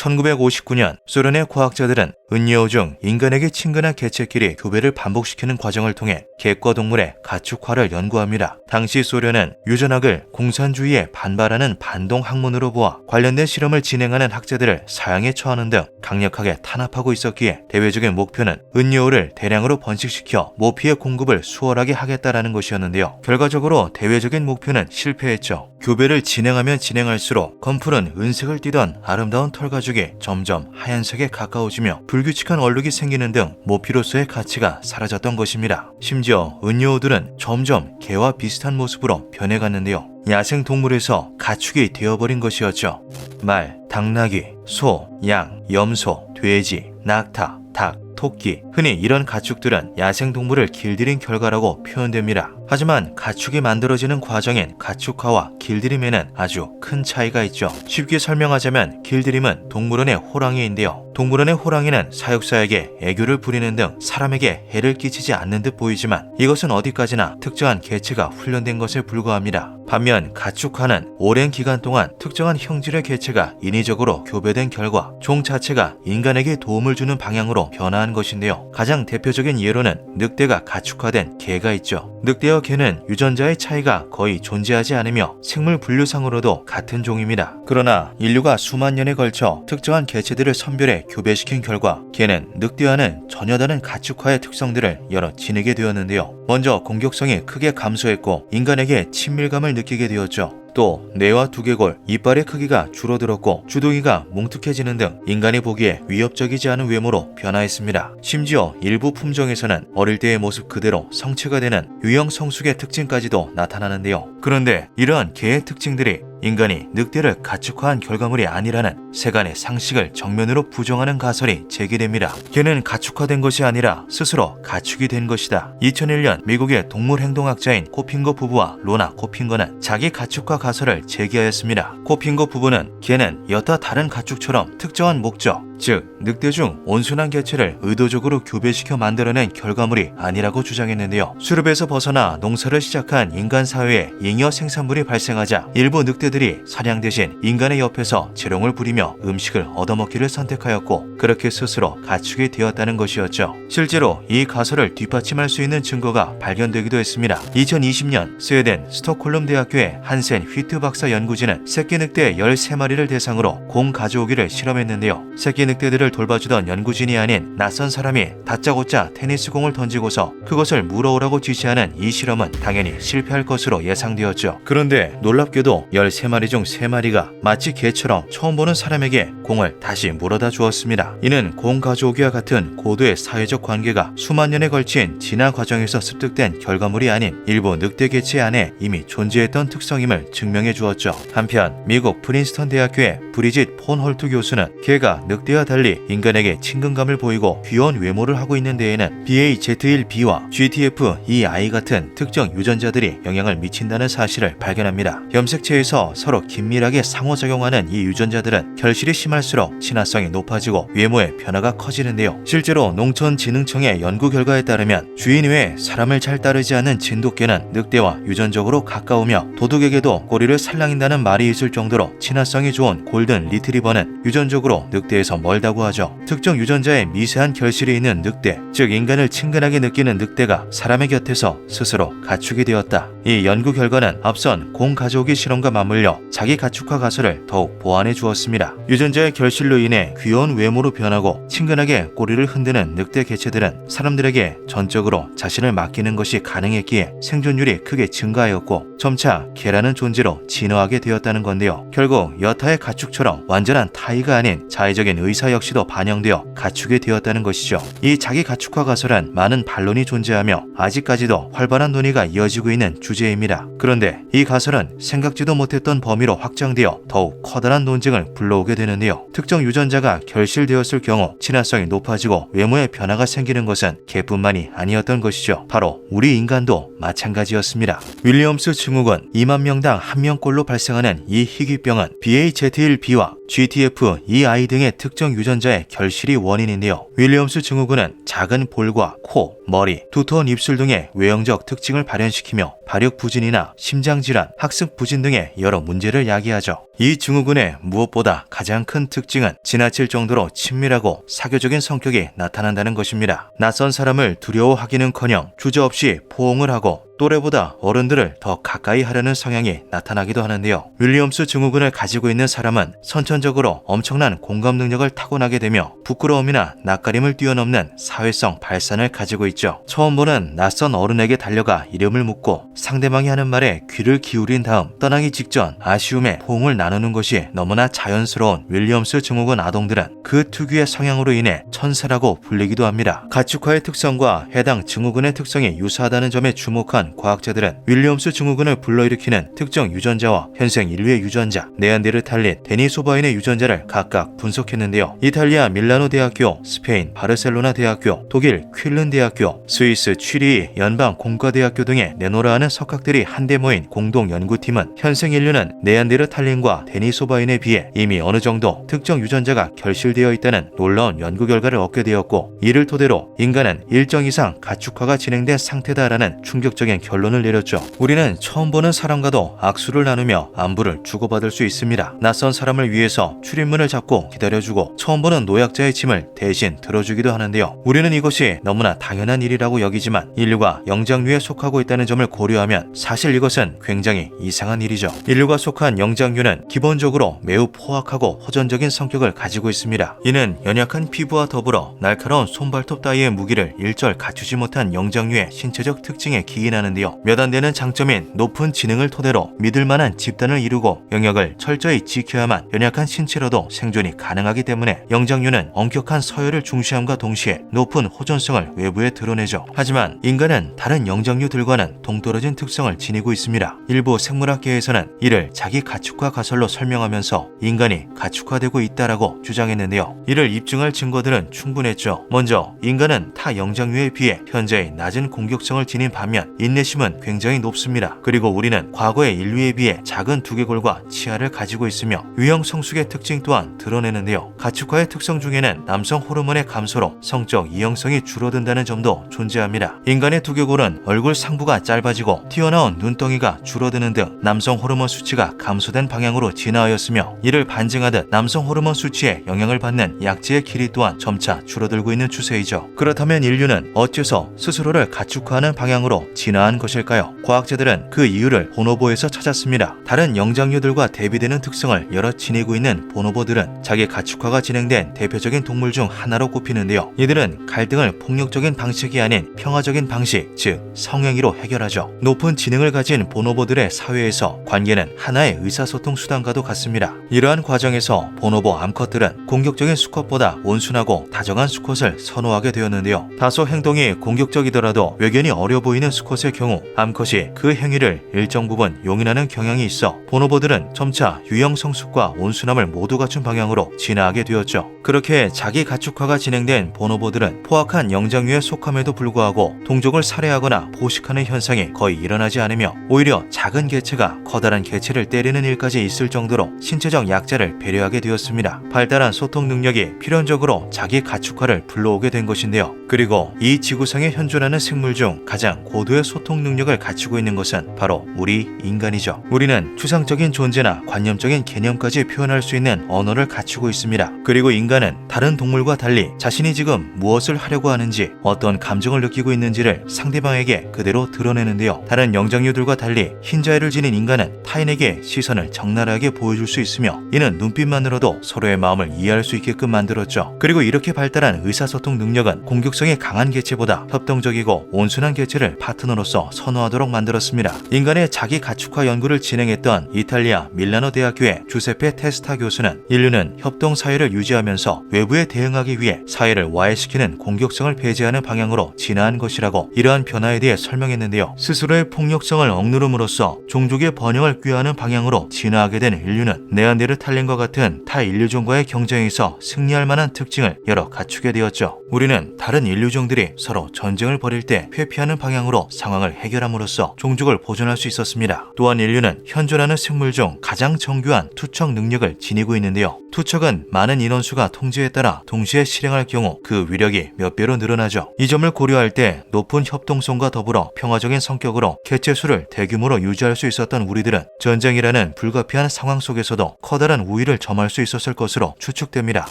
1959년 소련의 과학자들은 은여우 중 인간에게 친근한 개체끼리 교배를 반복시키는 과정을 통해 객과 동물의 가축화를 연구합니다. 당시 소련은 유전학을 공산주의에 반발하는 반동 학문으로 보아 관련된 실험을 진행하는 학자들을 사형에 처하는 등 강력하게 탄압하고 있었기에 대외적인 목표는 은여우를 대량으로 번식시켜 모피의 공급을 수월하게 하겠다라는 것이었는데요. 결과적으로 대외적인 목표는 실패했죠. 교배를 진행하면 진행할수록 검푸른 은색을 띠던 아름다운 털가죽이 점점 하얀색에 가까워지며 불규칙한 얼룩이 생기는 등 모피로서의 가치가 사라졌던 것입니다. 심지어 은여우들은 점점 개와 비슷한 모습으로 변해갔는데요. 야생 동물에서 가축이 되어버린 것이었죠. 말, 당나귀, 소, 양, 염소, 돼지, 낙타, 닭, 토끼, 흔히 이런 가축들은 야생동물을 길들인 결과라고 표현됩니다. 하지만 가축이 만들어지는 과정인 가축화와 길들임에는 아주 큰 차이가 있죠. 쉽게 설명하자면 길들임은 동물원의 호랑이인데요. 동물원의 호랑이는 사육사에게 애교를 부리는 등 사람에게 해를 끼치지 않는 듯 보이지만 이것은 어디까지나 특정한 개체가 훈련된 것에 불과합니다. 반면 가축화는 오랜 기간 동안 특정한 형질의 개체가 인위적으로 교배된 결과 종 자체가 인간에게 도움을 주는 방향으로 변화한 것인데요. 가장 대표적인 예로는 늑대가 가축화된 개가 있죠. 늑대와 개는 유전자의 차이가 거의 존재하지 않으며 생물 분류상으로도 같은 종입니다. 그러나 인류가 수만 년에 걸쳐 특정한 개체들을 선별해 교배시킨 결과 개는 늑대와는 전혀 다른 가축화의 특성들을 여러 지니게 되었는데요. 먼저 공격성이 크게 감소했고 인간에게 친밀감을 느끼게 되었죠. 또 뇌와 두개골, 이빨의 크기가 줄어들었고 주둥이가 뭉툭해지는 등 인간이 보기에 위협적이지 않은 외모로 변화했습니다. 심지어 일부 품종에서는 어릴 때의 모습 그대로 성체가 되는 유형 성숙의 특징까지도 나타나는데요. 그런데 이러한 개의 특징들이 인간이 늑대를 가축화한 결과물이 아니라는 세간의 상식을 정면으로 부정하는 가설이 제기됩니다. 개는 가축화된 것이 아니라 스스로 가축이 된 것이다. 2001년 미국의 동물행동학자인 코핑거 부부와 로나 코핑거는 자기 가축화 가설을 제기하였습니다. 코핑거 부부는 개는 여타 다른 가축처럼 특정한 목적, 즉 늑대 중 온순한 개체를 의도적으로 교배시켜 만들어낸 결과물이 아니라고 주장했는데요. 수렵에서 벗어나 농사를 시작한 인간 사회에 잉여 생산물이 발생하자 일부 늑대들이 사냥 대신 인간의 옆에서 재롱을 부리며 음식을 얻어먹기를 선택하였고 그렇게 스스로 가축이 되었다는 것이었죠. 실제로 이 가설을 뒷받침할 수 있는 증거가 발견되기도 했습니다. 2020년 스웨덴 스톡홀름 대학교의 한센 휘트 박사 연구진은 새끼 늑대 13마리를 대상으로 공 가져오기를 실험했는데요. 새끼 늑대들을 돌봐주던 연구진이 아닌 낯선 사람이 다짜고짜 테니스공을 던지고서 그것을 물어오라고 지시하는 이 실험은 당연히 실패할 것으로 예상되었죠. 그런데 놀랍게도 13마리 중 3마리가 마치 개처럼 처음 보는 사람에게 공을 다시 물어다 주었습니다. 이는 공 가져오기와 같은 고도의 사회적 관계가 수만 년에 걸친 진화 과정에서 습득된 결과물이 아닌 일부 늑대 개체 안에 이미 존재했던 특성임을 증명해 주었죠. 한편 미국 프린스턴 대학교의 브리짓 폰 홀트 교수는 개가 늑대와 달리 인간에게 친근감을 보이고 귀여운 외모를 하고 있는 데에는 BA-Z1B와 GTF2I 같은 특정 유전자들이 영향을 미친다는 사실을 발견합니다. 염색체에서 서로 긴밀하게 상호작용하는 이 유전자들은 결실이 심할수록 친화성이 높아지고 외모의 변화가 커지는데요. 실제로 농촌진흥청의 연구 결과에 따르면 주인 외에 사람을 잘 따르지 않는 진돗개는 늑대와 유전적으로 가까우며 도둑에게도 꼬리를 살랑인다는 말이 있을 정도로 친화성이 좋은 골든 리트리버는 유전적으로 늑대에서 멀다고 하죠. 특정 유전자에 미세한 결실이 있는 늑대, 즉 인간을 친근하게 느끼는 늑대가 사람의 곁에서 스스로 가축이 되었다. 이 연구 결과는 앞선 공 가져오기 실험과 맞물려 자기 가축화 가설을 더욱 보완해 주었습니다. 유전자의 결실로 인해 귀여운 외모로 변하고 친근하게 꼬리를 흔드는 늑대 개체들은 사람들에게 전적으로 자신을 맡기는 것이 가능했기에 생존율이 크게 증가하였고 점차 개라는 존재로 진화하게 되었다는 건데요. 결국 여타의 가축처럼 완전한 타이가 아닌 자의적인 의사 역시도 반영되어 가축이 되었다는 것이죠. 이 자기 가축화 가설은 많은 반론이 존재하며 아직까지도 활발한 논의가 이어지고 있는 주제입니다. 그런데 이 가설은 생각지도 못했던 범위로 확장되어 더욱 커다란 논쟁을 불러오게 되는데요. 특정 유전자가 결실되었을 경우 친화성이 높아지고 외모의 변화가 생기는 것은 개뿐만이 아니었던 것이죠. 바로 우리 인간도 마찬가지였습니다. 윌리엄스 증후군 2만 명당 1명꼴로 발생하는 이 희귀병은 BA-Z1B와 GTF2I 등의 특정 유전자의 결실이 원인인데요. 윌리엄스 증후군은 작은 볼과 코, 머리, 두터운 입술 등의 외형적 특징을 발현시키며 발육부진이나 심장질환, 학습부진 등의 여러 문제를 야기하죠. 이 증후군의 무엇보다 가장 큰 특징은 지나칠 정도로 친밀하고 사교적인 성격이 나타난다는 것입니다. 낯선 사람을 두려워하기는커녕 주저없이 포옹을 하고 또래보다 어른들을 더 가까이 하려는 성향이 나타나기도 하는데요. 윌리엄스 증후군을 가지고 있는 사람은 선천적으로 엄청난 공감 능력을 타고나게 되며 부끄러움이나 낯가림을 뛰어넘는 사회성 발산을 가지고 있죠. 처음 보는 낯선 어른에게 달려가 이름을 묻고 상대방이 하는 말에 귀를 기울인 다음 떠나기 직전 아쉬움에 포옹을 나누는 것이 너무나 자연스러운 윌리엄스 증후군 아동들은 그 특유의 성향으로 인해 천사라고 불리기도 합니다. 가축화의 특성과 해당 증후군의 특성이 유사하다는 점에 주목한 과학자들은 윌리엄스 증후군을 불러일으키는 특정 유전자와 현생 인류의 유전자, 네안데르탈린, 데니소바인의 유전자를 각각 분석했는데요. 이탈리아 밀라노 대학교, 스페인 바르셀로나 대학교, 독일 퀼른 대학교, 스위스 취리히 연방 공과대학교 등의 네노라하는 석학들이 한데 모인 공동 연구팀은 현생 인류는 네안데르탈린과 데니소바인에 비해 이미 어느 정도 특정 유전자가 결실되어 있다는 놀라운 연구 결과를 얻게 되었고, 이를 토대로 인간은 일정 이상 가축화가 진행된 상태다라는 충격적인 결론을 내렸죠. 우리는 처음 보는 사람과도 악수를 나누며 안부를 주고받을 수 있습니다. 낯선 사람을 위해서 출입문을 잡고 기다려주고 처음 보는 노약자의 짐을 대신 들어주기도 하는데요. 우리는 이것이 너무나 당연한 일이라고 여기지만 인류가 영장류에 속하고 있다는 점을 고려하면 사실 이것은 굉장히 이상한 일이죠. 인류가 속한 영장류는 기본적으로 매우 포악하고 호전적인 성격을 가지고 있습니다. 이는 연약한 피부와 더불어 날카로운 손발톱 따위의 무기를 일절 갖추지 못한 영장류의 신체적 특징에 기인하는데요. 몇 안 되는 장점인 높은 지능을 토대로 믿을만한 집단을 이루고 영역을 철저히 지켜야만 연약한 신체로도 생존이 가능하기 때문에 영장류는 엄격한 서열을 중시함과 동시에 높은 호전성을 외부에 드러내죠. 하지만 인간은 다른 영장류들과는 동떨어진 특성을 지니고 있습니다. 일부 생물학계에서는 이를 자기 가축화 가설 가설로 설명하면서 인간이 가축화되고 있다라고 주장했는데요. 이를 입증할 증거들은 충분했죠. 먼저 인간은 타 영장류에 비해 현재의 낮은 공격성을 지닌 반면 인내심은 굉장히 높습니다. 그리고 우리는 과거의 인류에 비해 작은 두개골과 치아를 가지고 있으며 유형 성숙의 특징 또한 드러내는데요. 가축화의 특성 중에는 남성 호르몬의 감소로 성적 이형성이 줄어든다는 점도 존재합니다. 인간의 두개골은 얼굴 상부가 짧아지고 튀어나온 눈덩이가 줄어드는 등 남성 호르몬 수치가 감소된 방향으로 진화하였으며, 이를 반증하듯 남성 호르몬 수치에 영향을 받는 약지의 길이 또한 점차 줄어들고 있는 추세이죠. 그렇다면 인류는 어째서 스스로를 가축화하는 방향으로 진화한 것일까요? 과학자들은 그 이유를 보노보에서 찾았습니다. 다른 영장류들과 대비되는 특성을 여러 지니고 있는 보노보들은 자기 가축화가 진행된 대표적인 동물 중 하나로 꼽히는데요. 이들은 갈등을 폭력적인 방식이 아닌 평화적인 방식, 즉 성행위로 해결하죠. 높은 지능을 가진 보노보들의 사회에서 관계는 하나의 의사소통 수단과도 같습니다. 이러한 과정에서 보노보 암컷들은 공격적인 수컷보다 온순하고 다정한 수컷을 선호하게 되었는데요. 다소 행동이 공격적이더라도 외견이 어려 보이는 수컷의 경우 암컷이 그 행위를 일정 부분 용인하는 경향이 있어 보노보들은 점차 유형 성숙과 온순함을 모두 갖춘 방향으로 진화하게 되었죠. 그렇게 자기 가축화가 진행된 보노보들은 포악한 영장류에 속함에도 불구하고 동족을 살해하거나 포식하는 현상이 거의 일어나지 않으며 오히려 작은 개체가 커다란 개체를 때리는 일까지 있을 정도로 신체적 약자를 배려하게 되었습니다. 발달한 소통 능력이 필연적으로 자기 가축화를 불러오게 된 것인데요. 그리고 이 지구상에 현존하는 생물 중 가장 고도의 소통 능력을 갖추고 있는 것은 바로 우리 인간이죠. 우리는 추상적인 존재나 관념적인 개념까지 표현할 수 있는 언어를 갖추고 있습니다. 그리고 인간은 다른 동물과 달리 자신이 지금 무엇을 하려고 하는지, 어떤 감정을 느끼고 있는지를 상대방에게 그대로 드러내는데요. 다른 영장류들과 달리 흰자위를 지닌 인간은 타인에게 시선을 적나라하게 보여줄 수 있으며, 이는 눈빛만으로도 서로의 마음을 이해할 수 있게끔 만들었죠. 그리고 이렇게 발달한 의사소통 능력은 공격성이 강한 개체보다 협동적이고 온순한 개체를 파트너로서 선호하도록 만들었습니다. 인간의 자기 가축화 연구를 진행했던 이탈리아 밀라노 대학교의 주세페 테스타 교수는 인류는 협동 사회를 유지하면서 외부에 대응하기 위해 사회를 와해시키는 공격성을 배제하는 방향으로 진화한 것이라고 이러한 변화에 대해 설명했는데요. 스스로의 폭력성을 억누름으로써 종족의 번영을 꾀하는 방향으로 진화하게 된 인류는 네안데르탈린과 같은 타 인류종과의 경쟁에서 승리할 만한 특징을 여러 갖추게 되었죠. 우리는 다른 인류종들이 서로 전쟁을 벌일 때 회피하는 방향으로 상황을 해결함으로써 종족을 보존할 수 있었습니다. 또한 인류는 현존하는 생물 중 가장 정교한 투척 능력을 지니고 있는데요. 투척은 많은 인원수가 통제에 따라 동시에 실행할 경우 그 위력이 몇 배로 늘어나죠. 이 점을 고려할 때 높은 협동성과 더불어 평화적인 성격으로 개체 수를 대규모로 유지할 수 있었던 우리들은 전쟁이라는 불가피한 상황 속에서도 커다란 우위를 점할 수 있었을 것으로 추측됩니다.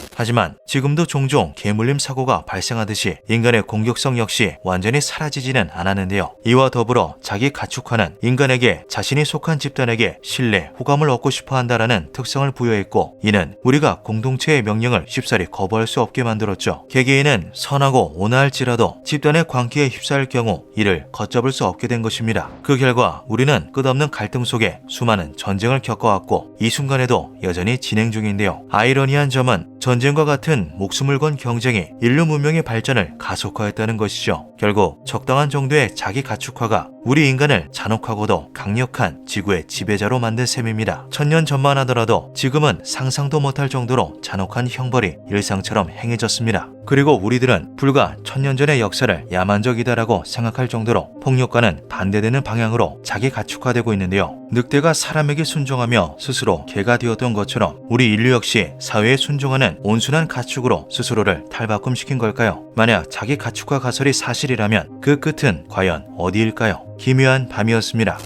하지만 지금도 종종 개물림 사고가 발생하듯이 인간의 공격성 역시 완전히 사라지지는 않았는데요. 이와 더불어 자기 가축화는 인간에게 자신이 속한 집단에게 신뢰, 호감을 얻고 싶어 한다라는 특성을 부여했고, 이는 우리가 공동체의 명령을 쉽사리 거부할 수 없게 만들었죠. 개개인은 선하고 온화할지라도 집단의 광기에 휩싸일 경우 이를 걷잡을 수 없게 된 것입니다. 그 결과 우리는 끝없는 갈등 속에 수많은 전쟁을 겪어왔고 이 순간에도 여전히 진행 중인데요. 아이러니한 점은 전쟁과 같은 목숨을 건 경쟁이 인류 문명의 발전을 가속화했다는 것이죠. 결국 적당한 정도의 자기 가축화가 우리 인간을 잔혹하고도 강력한 지구의 지배자로 만든 셈입니다. 1000년 전만 하더라도 지금은 상상도 못할 정도로 잔혹한 형벌이 일상처럼 행해졌습니다. 그리고 우리들은 불과 1000년 전의 역사를 야만적이다라고 생각할 정도로 폭력과는 반대되는 방향으로 자기 가축화되고 있는데요. 늑대가 사람에게 순종하며 스스로 개가 되었던 것처럼 우리 인류 역시 사회에 순종하는 온순한 가축으로 스스로를 탈바꿈시킨 걸까요? 만약 자기 가축화 가설이 사실이라면 그 끝은 과연 어디일까요? 기묘한 밤이었습니다.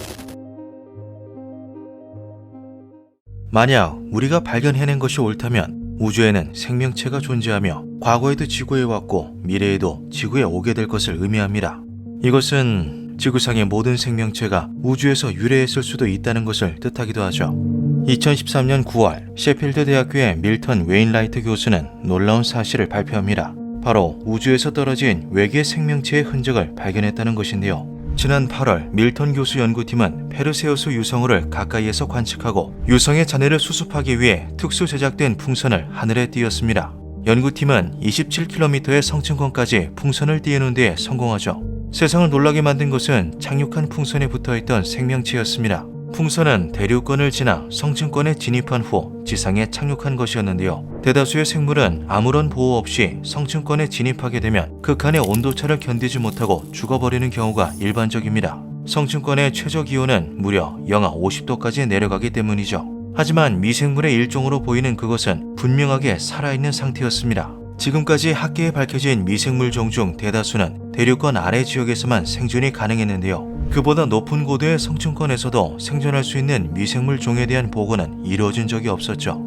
만약 우리가 발견해낸 것이 옳다면 우주에는 생명체가 존재하며 과거에도 지구에 왔고 미래에도 지구에 오게 될 것을 의미합니다. 이것은 지구상의 모든 생명체가 우주에서 유래했을 수도 있다는 것을 뜻하기도 하죠. 2013년 9월 셰필드 대학교의 밀턴 웨인라이트 교수는 놀라운 사실을 발표합니다. 바로 우주에서 떨어진 외계 생명체의 흔적을 발견했다는 것인데요. 지난 8월 밀턴 교수 연구팀은 페르세우스 유성우를 가까이에서 관측하고 유성의 잔해를 수습하기 위해 특수 제작된 풍선을 하늘에 띄웠습니다. 연구팀은 27km의 성층권까지 풍선을 띄우는 데 성공하죠. 세상을 놀라게 만든 것은 착륙한 풍선에 붙어있던 생명체였습니다. 풍선은 대륙권을 지나 성층권에 진입한 후 지상에 착륙한 것이었는데요. 대다수의 생물은 아무런 보호 없이 성층권에 진입하게 되면 극한의 온도차를 견디지 못하고 죽어버리는 경우가 일반적입니다. 성층권의 최저 기온은 무려 영하 50도까지 내려가기 때문이죠. 하지만 미생물의 일종으로 보이는 그것은 분명하게 살아있는 상태였습니다. 지금까지 학계에 밝혀진 미생물 종 중 대다수는 대륙권 아래 지역에서만 생존이 가능했는데요. 그보다 높은 고도의 성층권에서도 생존할 수 있는 미생물 종에 대한 보고는 이루어진 적이 없었죠.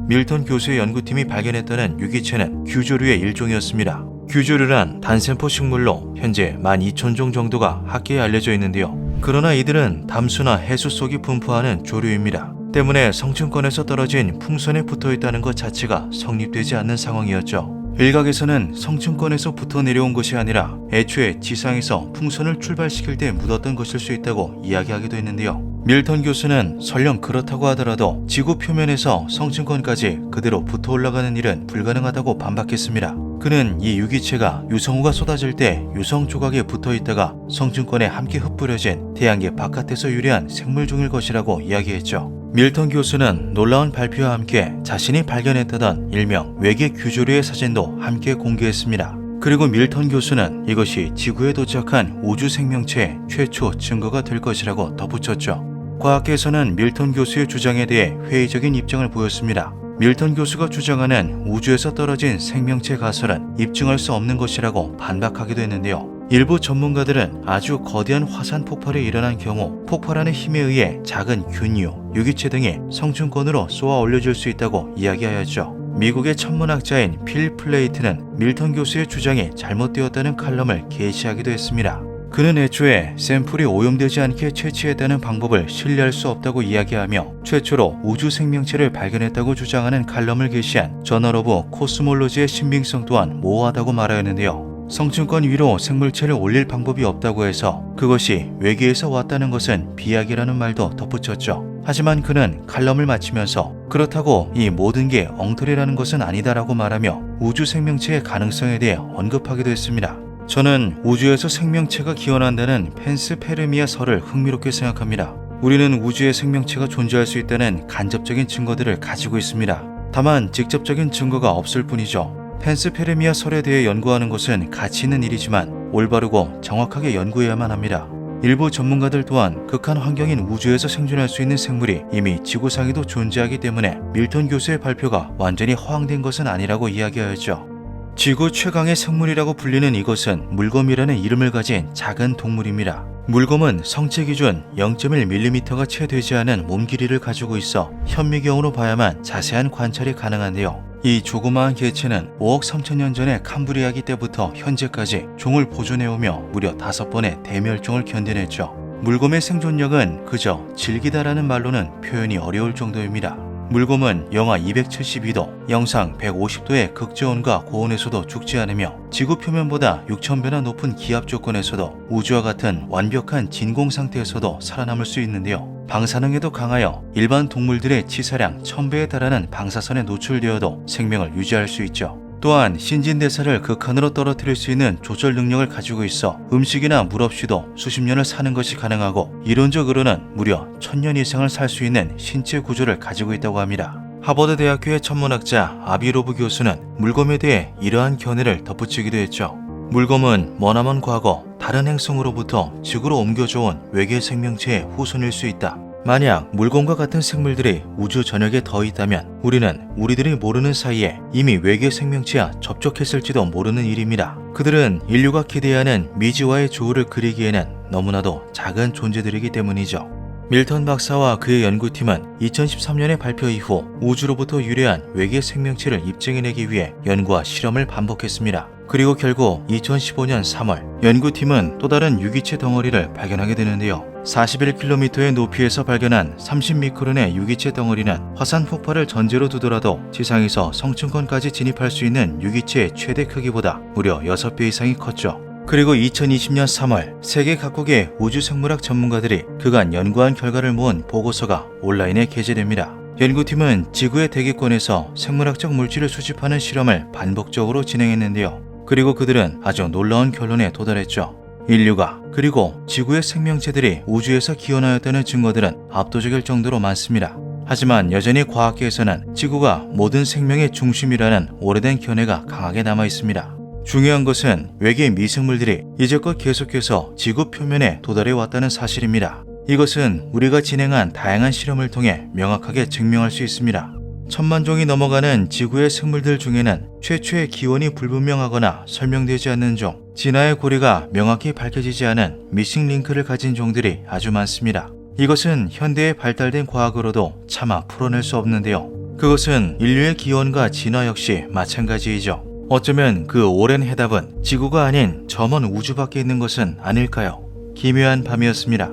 밀턴 교수의 연구팀이 발견했다는 유기체는 규조류의 일종이었습니다. 규조류란 단세포 식물로 현재 12,000종 정도가 학계에 알려져 있는데요. 그러나 이들은 담수나 해수 속이 분포하는 조류입니다. 때문에 성층권에서 떨어진 풍선에 붙어 있다는 것 자체가 성립되지 않는 상황이었죠. 일각에서는 성층권에서 붙어 내려온 것이 아니라 애초에 지상에서 풍선을 출발시킬 때 묻었던 것일 수 있다고 이야기하기도 했는데요. 밀턴 교수는 설령 그렇다고 하더라도 지구 표면에서 성층권까지 그대로 붙어 올라가는 일은 불가능하다고 반박했습니다. 그는 이 유기체가 유성우가 쏟아질 때 유성 조각에 붙어 있다가 성층권에 함께 흩뿌려진 태양계 바깥에서 유래한 생물종일 것이라고 이야기했죠. 밀턴 교수는 놀라운 발표와 함께 자신이 발견했다던 일명 외계 규조류의 사진도 함께 공개했습니다. 그리고 밀턴 교수는 이것이 지구에 도착한 우주 생명체의 최초 증거가 될 것이라고 덧붙였죠. 과학계에서는 밀턴 교수의 주장에 대해 회의적인 입장을 보였습니다. 밀턴 교수가 주장하는 우주에서 떨어진 생명체 가설은 입증할 수 없는 것이라고 반박하기도 했는데요. 일부 전문가들은 아주 거대한 화산 폭발이 일어난 경우 폭발하는 힘에 의해 작은 균류, 유기체 등이 성층권으로 쏘아 올려질 수 있다고 이야기하였죠. 미국의 천문학자인 필 플레이트는 밀턴 교수의 주장이 잘못되었다는 칼럼을 게시하기도 했습니다. 그는 애초에 샘플이 오염되지 않게 채취했다는 방법을 신뢰할 수 없다고 이야기하며 최초로 우주 생명체를 발견했다고 주장하는 칼럼을 게시한 저널 오브 코스몰로지의 신빙성 또한 모호하다고 말하였는데요. 성층권 위로 생물체를 올릴 방법이 없다고 해서 그것이 외계에서 왔다는 것은 비약이라는 말도 덧붙였죠. 하지만 그는 칼럼을 마치면서 그렇다고 이 모든 게 엉터리라는 것은 아니다라고 말하며 우주 생명체의 가능성에 대해 언급하기도 했습니다. 저는 우주에서 생명체가 기원한다는 펜스페르미아 설을 흥미롭게 생각합니다. 우리는 우주에 생명체가 존재할 수 있다는 간접적인 증거들을 가지고 있습니다. 다만 직접적인 증거가 없을 뿐이죠. 펜스페르미아 설에 대해 연구하는 것은 가치 있는 일이지만 올바르고 정확하게 연구해야만 합니다. 일부 전문가들 또한 극한 환경인 우주에서 생존할 수 있는 생물이 이미 지구상에도 존재하기 때문에 밀턴 교수의 발표가 완전히 허황된 것은 아니라고 이야기하였죠. 지구 최강의 생물이라고 불리는 이것은 물곰이라는 이름을 가진 작은 동물입니다. 물곰은 성체 기준 0.1mm가 채 되지 않은 몸 길이를 가지고 있어 현미경으로 봐야만 자세한 관찰이 가능한데요. 이 조그마한 개체는 5억 3천년 전의 캄브리아기 때부터 현재까지 종을 보존해오며 무려 5번의 대멸종을 견뎌냈죠. 물곰의 생존력은 그저 질기다라는 말로는 표현이 어려울 정도입니다. 물곰은 영하 272도, 영상 150도의 극저온과 고온에서도 죽지 않으며 지구 표면보다 6,000배나 높은 기압 조건에서도 우주와 같은 완벽한 진공 상태에서도 살아남을 수 있는데요. 방사능에도 강하여 일반 동물들의 치사량 1000배에 달하는 방사선에 노출되어도 생명을 유지할 수 있죠. 또한 신진대사를 극한으로 떨어뜨릴 수 있는 조절 능력을 가지고 있어 음식이나 물 없이도 수십 년을 사는 것이 가능하고 이론적으로는 무려 1000년 이상을 살 수 있는 신체 구조를 가지고 있다고 합니다. 하버드 대학교의 천문학자 아비로브 교수는 물곰에 대해 이러한 견해를 덧붙이기도 했죠. 물곰은 머나먼 과거 다른 행성으로부터 지구로 옮겨져온 외계 생명체의 후손일 수 있다. 만약 물곰과 같은 생물들이 우주 전역에 더 있다면 우리는 우리들이 모르는 사이에 이미 외계 생명체와 접촉했을지도 모르는 일입니다. 그들은 인류가 기대하는 미지와의 조우를 그리기에는 너무나도 작은 존재들이기 때문이죠. 밀턴 박사와 그의 연구팀은 2013년의 발표 이후 우주로부터 유래한 외계 생명체를 입증해내기 위해 연구와 실험을 반복했습니다. 그리고 결국 2015년 3월 연구팀은 또 다른 유기체 덩어리를 발견하게 되는데요. 41km의 높이에서 발견한 30미크론의 유기체 덩어리는 화산 폭발을 전제로 두더라도 지상에서 성층권까지 진입할 수 있는 유기체의 최대 크기보다 무려 6배 이상이 컸죠. 그리고 2020년 3월 세계 각국의 우주생물학 전문가들이 그간 연구한 결과를 모은 보고서가 온라인에 게재됩니다. 연구팀은 지구의 대기권에서 생물학적 물질을 수집하는 실험을 반복적으로 진행했는데요. 그리고 그들은 아주 놀라운 결론에 도달했죠. 인류가 그리고 지구의 생명체들이 우주에서 기원하였다는 증거들은 압도적일 정도로 많습니다. 하지만 여전히 과학계에서는 지구가 모든 생명의 중심이라는 오래된 견해가 강하게 남아 있습니다. 중요한 것은 외계 미생물들이 이제껏 계속해서 지구 표면에 도달해 왔다는 사실입니다. 이것은 우리가 진행한 다양한 실험을 통해 명확하게 증명할 수 있습니다. 1000만 종이 넘어가는 지구의 생물들 중에는 최초의 기원이 불분명하거나 설명되지 않는 종, 진화의 고리가 명확히 밝혀지지 않은 미싱 링크를 가진 종들이 아주 많습니다. 이것은 현대의 발달된 과학으로도 차마 풀어낼 수 없는데요. 그것은 인류의 기원과 진화 역시 마찬가지이죠. 어쩌면 그 오랜 해답은 지구가 아닌 저 먼 우주밖에 있는 것은 아닐까요? 기묘한 밤이었습니다.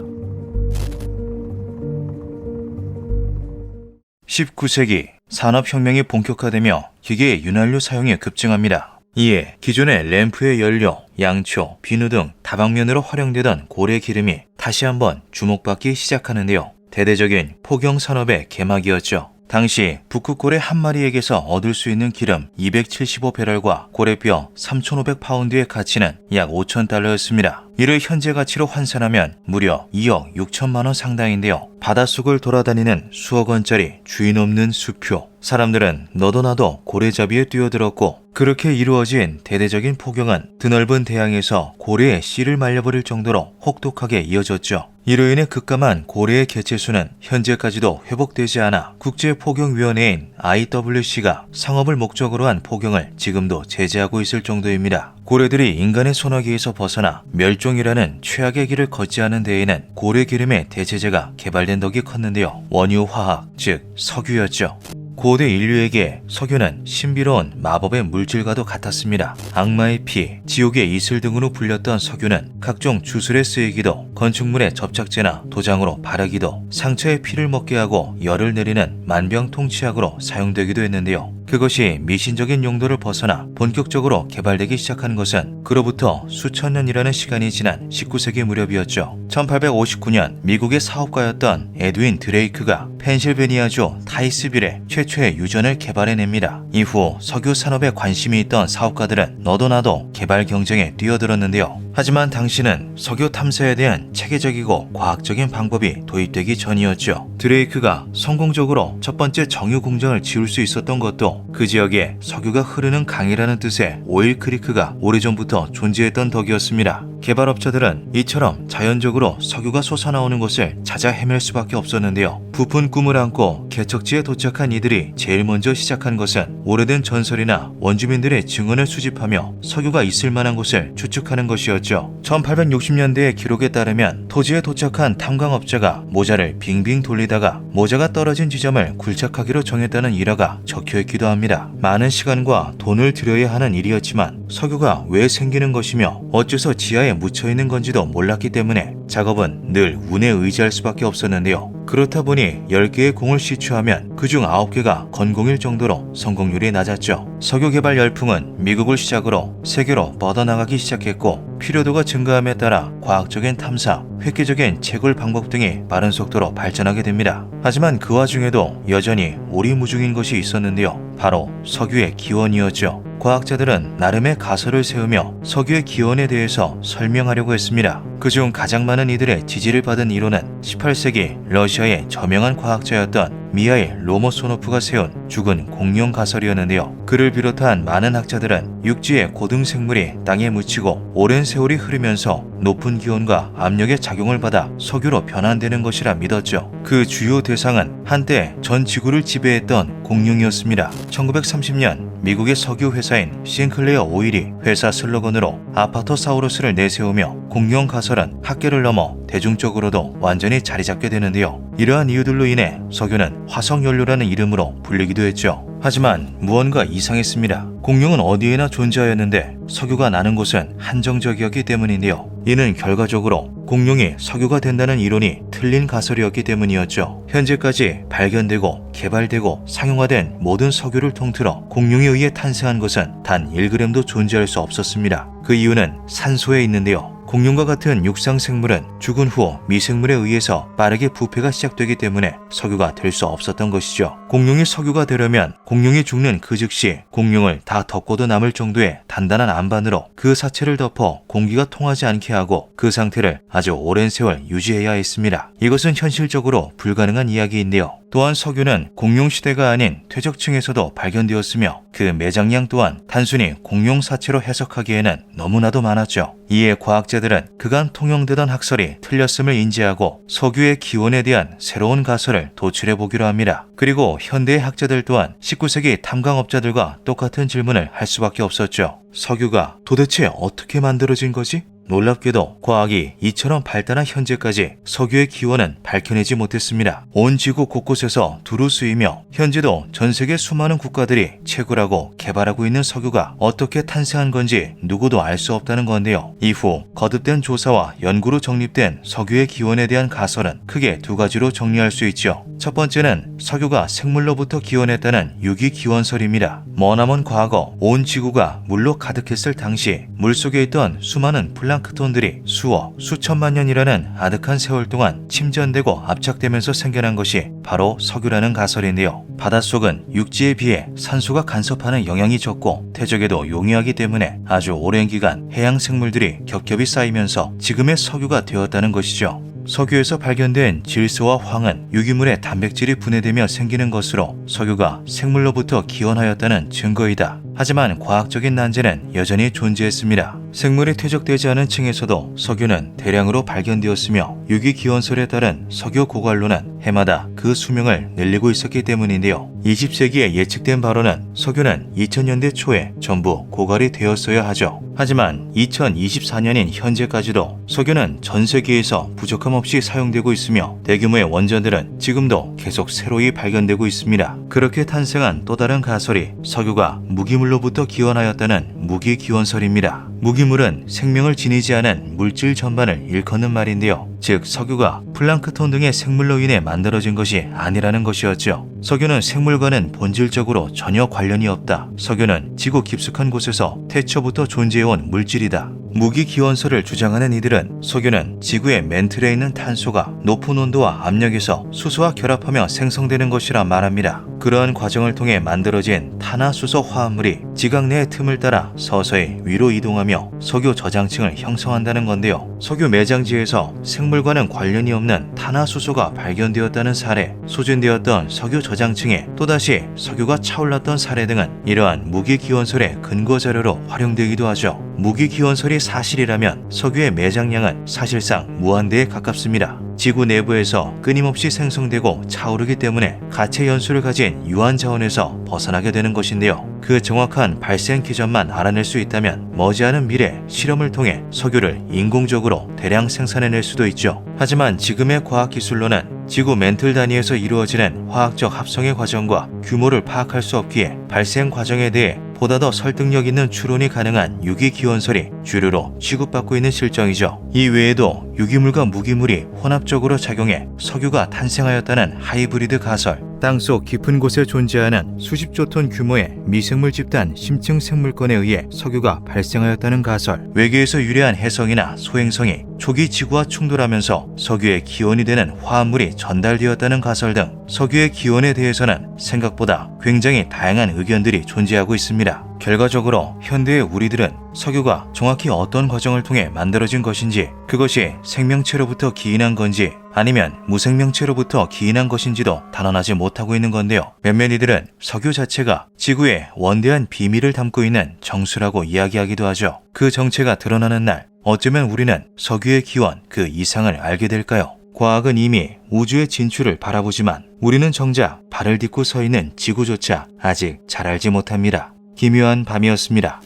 19세기 산업혁명이 본격화되며 기계의 윤활유 사용이 급증합니다. 이에 기존의 램프의 연료, 양초, 비누 등 다방면으로 활용되던 고래 기름이 다시 한번 주목받기 시작하는데요. 대대적인 포경 산업의 개막이었죠. 당시 북극고래 한 마리에게서 얻을 수 있는 기름 275배럴과 고래뼈 3,500파운드의 가치는 약 5,000달러였습니다. 이를 현재 가치로 환산하면 무려 2억 6천만 원 상당인데요. 바닷속을 돌아다니는 수억 원짜리 주인 없는 수표. 사람들은 너도 나도 고래잡이에 뛰어들었고, 그렇게 이루어진 대대적인 포경은 드넓은 대양에서 고래의 씨를 말려버릴 정도로 혹독하게 이어졌죠. 이로 인해 급감한 고래의 개체수는 현재까지도 회복되지 않아 국제포경위원회인 IWC가 상업을 목적으로 한 포경을 지금도 제재하고 있을 정도입니다. 고래들이 인간의 소나기에서 벗어나 멸종이라는 최악의 길을 걷지 않은 데에는 고래 기름의 대체제가 개발된 덕이 컸는데요. 원유화학, 즉 석유였죠. 고대 인류에게 석유는 신비로운 마법의 물질과도 같았습니다. 악마의 피, 지옥의 이슬 등으로 불렸던 석유는 각종 주술에 쓰이기도, 건축물의 접착제나 도장으로 바르기도, 상처에 피를 먹게 하고 열을 내리는 만병통치약으로 사용되기도 했는데요. 그것이 미신적인 용도를 벗어나 본격적으로 개발되기 시작한 것은 그로부터 수천 년이라는 시간이 지난 19세기 무렵이었죠. 1859년 미국의 사업가였던 에드윈 드레이크가 펜실베니아주 타이스빌에 최초의 유전을 개발해냅니다. 이후 석유 산업에 관심이 있던 사업가들은 너도 나도 개발 경쟁에 뛰어들었는데요. 하지만 당시는 석유 탐사에 대한 체계적이고 과학적인 방법이 도입되기 전이었죠. 드레이크가 성공적으로 첫 번째 정유 공장을 지을 수 있었던 것도 그 지역에 석유가 흐르는 강이라는 뜻의 오일 크리크가 오래전부터 존재했던 덕이었습니다. 개발업자들은 이처럼 자연적으로 석유가 솟아나오는 곳을 찾아 헤맬 수밖에 없었는데요. 부푼 꿈을 안고 개척지에 도착한 이들이 제일 먼저 시작한 것은 오래된 전설이나 원주민들의 증언을 수집하며 석유가 있을 만한 곳을 추측하는 것이었죠. 1860년대의 기록에 따르면 토지에 도착한 탐광업자가 모자를 빙빙 돌리다가 모자가 떨어진 지점을 굴착하기로 정했다는 일화가 적혀있기도 합니다. 많은 시간과 돈을 들여야 하는 일이었지만 석유가 왜 생기는 것이며 어째서 지하에 묻혀있는 건지도 몰랐기 때문에 작업은 늘 운에 의지할 수밖에 없었는데요. 그렇다 보니 10개의 공을 시추하면 그중 9개가 건공일 정도로 성공률이 낮았죠. 석유 개발 열풍은 미국을 시작으로 세계로 뻗어나가기 시작했고, 필요도가 증가함에 따라 과학적인 탐사, 획기적인 채굴 방법 등이 빠른 속도로 발전하게 됩니다. 하지만 그 와중에도 여전히 오리무중인 것이 있었는데요. 바로 석유의 기원이었죠. 과학자들은 나름의 가설을 세우며 석유의 기원에 대해서 설명하려고 했습니다. 그중 가장 많은 이들의 지지를 받은 이론은 18세기 러시아의 저명한 과학자였던 미하일 로모소노프가 세운 죽은 공룡 가설이었는데요. 그를 비롯한 많은 학자들은 육지의 고등생물이 땅에 묻히고 오랜 세월이 흐르면서 높은 기온과 압력의 작용을 받아 석유로 변환되는 것이라 믿었죠. 그 주요 대상은 한때 전 지구를 지배했던 공룡이었습니다. 1930년 미국의 석유 회사인 싱클레어 오일이 회사 슬로건으로 아파토사우루스를 내세우며 공룡 가설은 학계를 넘어 대중적으로도 완전히 자리 잡게 되는데요. 이러한 이유들로 인해 석유는 화석연료라는 이름으로 불리기도 했죠. 하지만 무언가 이상했습니다. 공룡은 어디에나 존재하였는데 석유가 나는 곳은 한정적이었기 때문인데요. 이는 결과적으로 공룡이 석유가 된다는 이론이 틀린 가설이었기 때문이었죠. 현재까지 발견되고 개발되고 상용화된 모든 석유를 통틀어 공룡에 의해 탄생한 것은 단 1g도 존재할 수 없었습니다. 그 이유는 산소에 있는데요. 공룡과 같은 육상 생물은 죽은 후 미생물에 의해서 빠르게 부패가 시작되기 때문에 석유가 될 수 없었던 것이죠. 공룡이 석유가 되려면 공룡이 죽는 그 즉시 공룡을 다 덮고도 남을 정도의 단단한 안반으로 그 사체를 덮어 공기가 통하지 않게 하고 그 상태를 아주 오랜 세월 유지해야 했습니다. 이것은 현실적으로 불가능한 이야기인데요. 또한 석유는 공룡 시대가 아닌 퇴적층에서도 발견되었으며 그 매장량 또한 단순히 공룡 사체로 해석하기에는 너무나도 많았죠. 이에 과학자들은 그간 통용되던 학설이 틀렸음을 인지하고 석유의 기원에 대한 새로운 가설을 도출해 보기로 합니다. 그리고 현대의 학자들 또한 19세기 탐광업자들과 똑같은 질문을 할 수밖에 없었죠. 석유가 도대체 어떻게 만들어진 거지? 놀랍게도 과학이 이처럼 발달한 현재까지 석유의 기원은 밝혀내지 못했습니다. 온 지구 곳곳에서 두루 쓰이며 현재도 전 세계 수많은 국가들이 채굴하고 개발하고 있는 석유가 어떻게 탄생한 건지 누구도 알 수 없다는 건데요. 이후 거듭된 조사와 연구로 정립된 석유의 기원에 대한 가설은 크게 두 가지로 정리할 수 있죠. 첫 번째는 석유가 생물로부터 기원했다는 유기기원설입니다. 머나먼 과거 온 지구가 물로 가득했을 당시 물속에 있던 수많은 플랑크톤들이 수억, 수천만 년이라는 아득한 세월 동안 침전되고 압착되면서 생겨난 것이 바로 석유라는 가설인데요. 바닷속은 육지에 비해 산소가 간섭하는 영향이 적고 퇴적에도 용이하기 때문에 아주 오랜 기간 해양 생물들이 겹겹이 쌓이면서 지금의 석유가 되었다는 것이죠. 석유에서 발견된 질소와 황은 유기물의 단백질이 분해되며 생기는 것으로 석유가 생물로부터 기원하였다는 증거이다. 하지만 과학적인 난제는 여전히 존재했습니다. 생물이 퇴적되지 않은 층에서도 석유는 대량으로 발견되었으며 유기기원설에 따른 석유 고갈로는 해마다 그 수명을 늘리고 있었기 때문인데요. 20세기에 예측된 바로는 석유는 2000년대 초에 전부 고갈이 되었어야 하죠. 하지만 2024년인 현재까지도 석유는 전 세계에서 부족함 없이 사용되고 있으며 대규모의 원전들은 지금도 계속 새로이 발견되고 있습니다. 그렇게 탄생한 또 다른 가설이 석유가 무기물로부터 기원하였다는 무기기원설입니다. 무기물은 생명을 지니지 않은 물질 전반을 일컫는 말인데요. 즉 석유가 플랑크톤 등의 생물로 인해 만들어진 것이 아니라는 것이었죠. 석유는 생물과는 본질적으로 전혀 관련이 없다. 석유는 지구 깊숙한 곳에서 태초부터 존재해온 물질이다. 무기기원설을 주장하는 이들은 석유는 지구의 맨틀에 있는 탄소가 높은 온도와 압력에서 수소와 결합하며 생성되는 것이라 말합니다. 그러한 과정을 통해 만들어진 탄화수소 화합물이 지각 내의 틈을 따라 서서히 위로 이동하며 석유 저장층을 형성한다는 건데요. 석유 매장지에서 생물과는 관련이 없는 탄화수소가 발견되었다는 사례, 소진되었던 석유 저장층에 또다시 석유가 차올랐던 사례 등은 이러한 무기기원설의 근거자료로 활용되기도 하죠. 무기기원설이 사실이라면 석유의 매장량은 사실상 무한대에 가깝습니다. 지구 내부에서 끊임없이 생성되고 차오르기 때문에 가채 연수를 가진 유한 자원에서 벗어나게 되는 것인데요. 그 정확한 발생 기전만 알아낼 수 있다면 머지않은 미래 실험을 통해 석유를 인공적으로 대량 생산해낼 수도 있죠. 하지만 지금의 과학기술로는 지구 맨틀 단위에서 이루어지는 화학적 합성의 과정과 규모를 파악할 수 없기에 발생 과정에 대해 보다 더 설득력 있는 추론이 가능한 유기기원설이 주류로 취급받고 있는 실정이죠. 이 외에도 유기물과 무기물이 혼합적으로 작용해 석유가 탄생하였다는 하이브리드 가설, 땅속 깊은 곳에 존재하는 수십조 톤 규모의 미생물 집단 심층 생물권에 의해 석유가 발생하였다는 가설, 외계에서 유래한 혜성이나 소행성이 초기 지구와 충돌하면서 석유의 기원이 되는 화합물이 전달되었다는 가설 등 석유의 기원에 대해서는 생각보다 굉장히 다양한 의견들이 존재하고 있습니다. 결과적으로 현대의 우리들은 석유가 정확히 어떤 과정을 통해 만들어진 것인지, 그것이 생명체로부터 기인한 건지 아니면 무생명체로부터 기인한 것인지도 단언하지 못하고 있는 건데요. 몇몇 이들은 석유 자체가 지구의 원대한 비밀을 담고 있는 정수라고 이야기하기도 하죠. 그 정체가 드러나는 날, 어쩌면 우리는 석유의 기원 그 이상을 알게 될까요? 과학은 이미 우주의 진출을 바라보지만 우리는 정작 발을 딛고 서 있는 지구조차 아직 잘 알지 못합니다. 기묘한 밤이었습니다.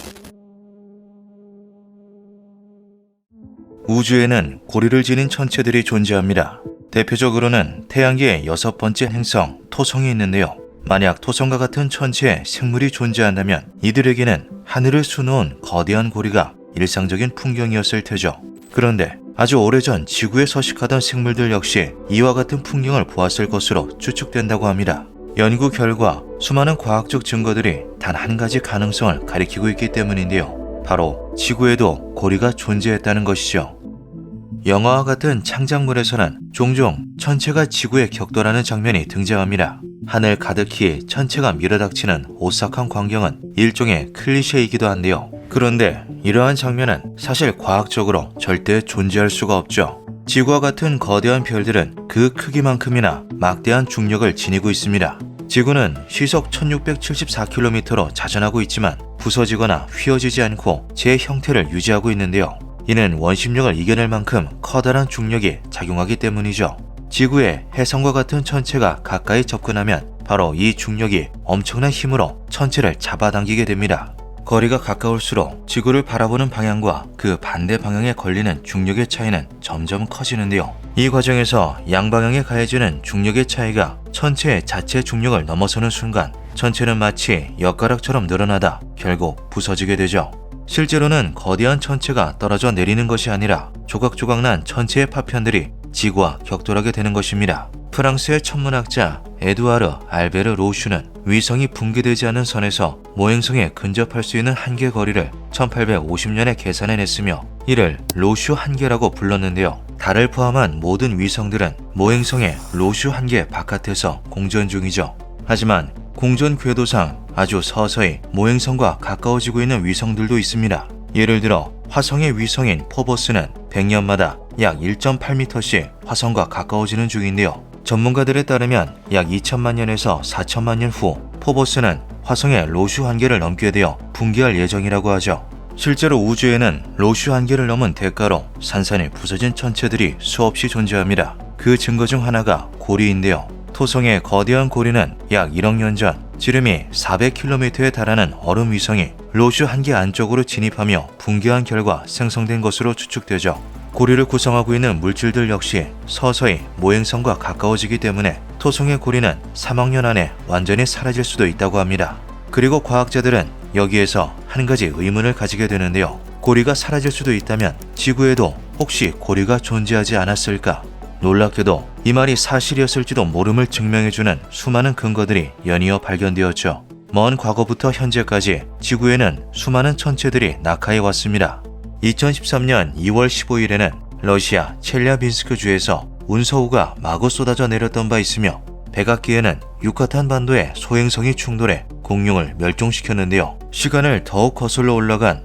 우주에는 고리를 지닌 천체들이 존재합니다. 대표적으로는 태양계의 6번째 행성 토성이 있는데요. 만약 토성과 같은 천체에 생물이 존재한다면 이들에게는 하늘을 수놓은 거대한 고리가 일상적인 풍경이었을 테죠. 그런데 아주 오래전 지구에 서식하던 생물들 역시 이와 같은 풍경을 보았을 것으로 추측된다고 합니다. 연구 결과 수많은 과학적 증거들이 단 한 가지 가능성을 가리키고 있기 때문인데요. 바로 지구에도 고리가 존재했다는 것이죠. 영화와 같은 창작물에서는 종종 천체가 지구에 격돌하는 장면이 등장합니다. 하늘 가득히 천체가 밀어닥치는 오싹한 광경은 일종의 클리셰이기도 한데요. 그런데 이러한 장면은 사실 과학적으로 절대 존재할 수가 없죠. 지구와 같은 거대한 별들은 그 크기만큼이나 막대한 중력을 지니고 있습니다. 지구는 시속 1674km로 자전하고 있지만 부서지거나 휘어지지 않고 제 형태를 유지하고 있는데요. 이는 원심력을 이겨낼 만큼 커다란 중력이 작용하기 때문이죠. 지구에 혜성과 같은 천체가 가까이 접근하면 바로 이 중력이 엄청난 힘으로 천체를 잡아당기게 됩니다. 거리가 가까울수록 지구를 바라보는 방향과 그 반대 방향에 걸리는 중력의 차이는 점점 커지는데요. 이 과정에서 양방향에 가해지는 중력의 차이가 천체의 자체 중력을 넘어서는 순간 천체는 마치 엿가락처럼 늘어나다 결국 부서지게 되죠. 실제로는 거대한 천체가 떨어져 내리는 것이 아니라 조각조각 난 천체의 파편들이 지구와 격돌하게 되는 것입니다. 프랑스의 천문학자 에두아르 알베르 로슈는 위성이 붕괴되지 않은 선에서 모행성에 근접할 수 있는 한계 거리를 1850년에 계산해냈으며 이를 로슈 한계라고 불렀는데요. 달을 포함한 모든 위성들은 모행성의 로슈 한계 바깥에서 공전 중이죠. 하지만 공전 궤도상 아주 서서히 모행성과 가까워지고 있는 위성들도 있습니다. 예를 들어 화성의 위성인 포보스는 100년마다 약 1.8m씩 화성과 가까워지는 중인데요. 전문가들에 따르면 약 2천만 년에서 4천만 년 후 포보스는 화성의 로슈 한계를 넘게 되어 붕괴할 예정이라고 하죠. 실제로 우주에는 로슈 한계를 넘은 대가로 산산이 부서진 천체들이 수없이 존재합니다. 그 증거 중 하나가 고리인데요. 토성의 거대한 고리는 약 1억 년 전 지름이 400km에 달하는 얼음 위성이 로슈 한계 안쪽으로 진입하며 붕괴한 결과 생성된 것으로 추측되죠. 고리를 구성하고 있는 물질들 역시 서서히 모행성과 가까워지기 때문에 토성의 고리는 3억 년 안에 완전히 사라질 수도 있다고 합니다. 그리고 과학자들은 여기에서 한 가지 의문을 가지게 되는데요. 고리가 사라질 수도 있다면 지구에도 혹시 고리가 존재하지 않았을까? 놀랍게도 이 말이 사실이었을지도 모름을 증명해주는 수많은 근거들이 연이어 발견되었죠. 먼 과거부터 현재까지 지구에는 수많은 천체들이 낙하해 왔습니다. 2013년 2월 15일에는 러시아 첼리아빈스크 주에서 운서우가 마구 쏟아져 내렸던 바 있으며 백악기에는 유카탄 반도의 소행성이 충돌해 공룡을 멸종시켰는데요. 시간을 더욱 거슬러 올라간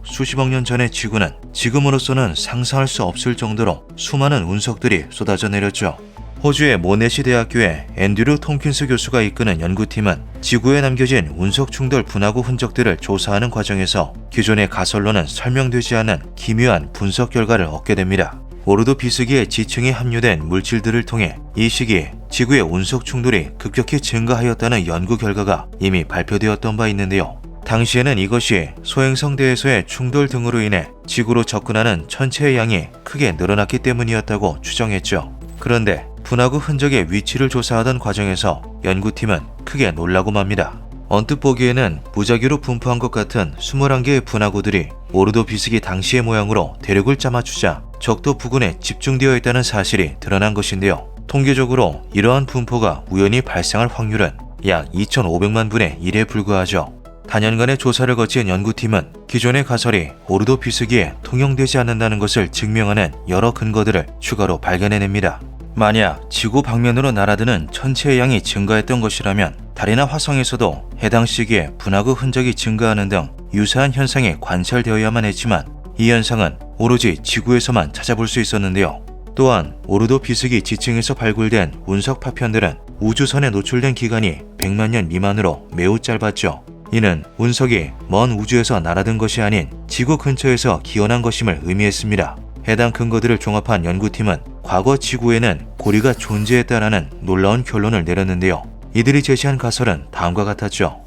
수십억 년 전의 지구는 지금으로서는 상상할 수 없을 정도로 수많은 운석들이 쏟아져 내렸죠. 호주의 모네시 대학교의 앤드류 톰킨스 교수가 이끄는 연구팀은 지구에 남겨진 운석 충돌 분화구 흔적들을 조사하는 과정에서 기존의 가설로는 설명되지 않은 기묘한 분석 결과를 얻게 됩니다. 오르도 비스기의 지층이 함유된 물질들을 통해 이 시기에 지구의 운석 충돌이 급격히 증가하였다는 연구 결과가 이미 발표되었던 바 있는데요. 당시에는 이것이 소행성대에서의 충돌 등으로 인해 지구로 접근하는 천체의 양이 크게 늘어났기 때문이었다고 추정했죠. 그런데 분화구 흔적의 위치를 조사하던 과정에서 연구팀은 크게 놀라고 맙니다. 언뜻 보기에는 무작위로 분포한 것 같은 21개의 분화구들이 오르도 비스기 당시의 모양으로 대륙을 짜맞추자 적도 부근에 집중되어 있다는 사실이 드러난 것인데요. 통계적으로 이러한 분포가 우연히 발생할 확률은 약 2,500만 분의 1에 불과하죠. 단연간의 조사를 거친 연구팀은 기존의 가설이 오르도 비스기에 통용되지 않는다는 것을 증명하는 여러 근거들을 추가로 발견해냅니다. 만약 지구 방면으로 날아드는 천체의 양이 증가했던 것이라면 달이나 화성에서도 해당 시기에 분화구 흔적이 증가하는 등 유사한 현상이 관찰되어야만 했지만 이 현상은 오로지 지구에서만 찾아볼 수 있었는데요. 또한 오르도 비스기 지층에서 발굴된 운석 파편들은 우주선에 노출된 기간이 100만 년 미만으로 매우 짧았죠. 이는 운석이 먼 우주에서 날아든 것이 아닌 지구 근처에서 기원한 것임을 의미했습니다. 해당 근거들을 종합한 연구팀은 과거 지구에는 고리가 존재했다라는 놀라운 결론을 내렸는데요. 이들이 제시한 가설은 다음과 같았죠.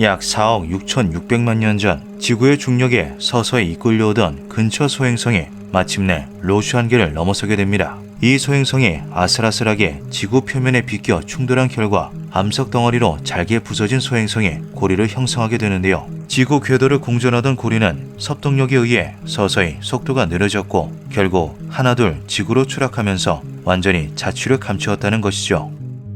약 4억 6,600만 년 전 지구의 중력에 서서히 이끌려오던 근처 소행성이 마침내 로슈 한계를 넘어서게 됩니다. 이 소행성이 아슬아슬하게 지구 표면에 비껴 충돌한 결과 암석 덩어리로 잘게 부서진 소행성이 고리를 형성하게 되는데요. 지구 궤도를 공전하던 고리는 섭동력에 의해 서서히 속도가 느려졌고 결국 하나둘 지구로 추락하면서 완전히 자취를 감추었다는 것이죠.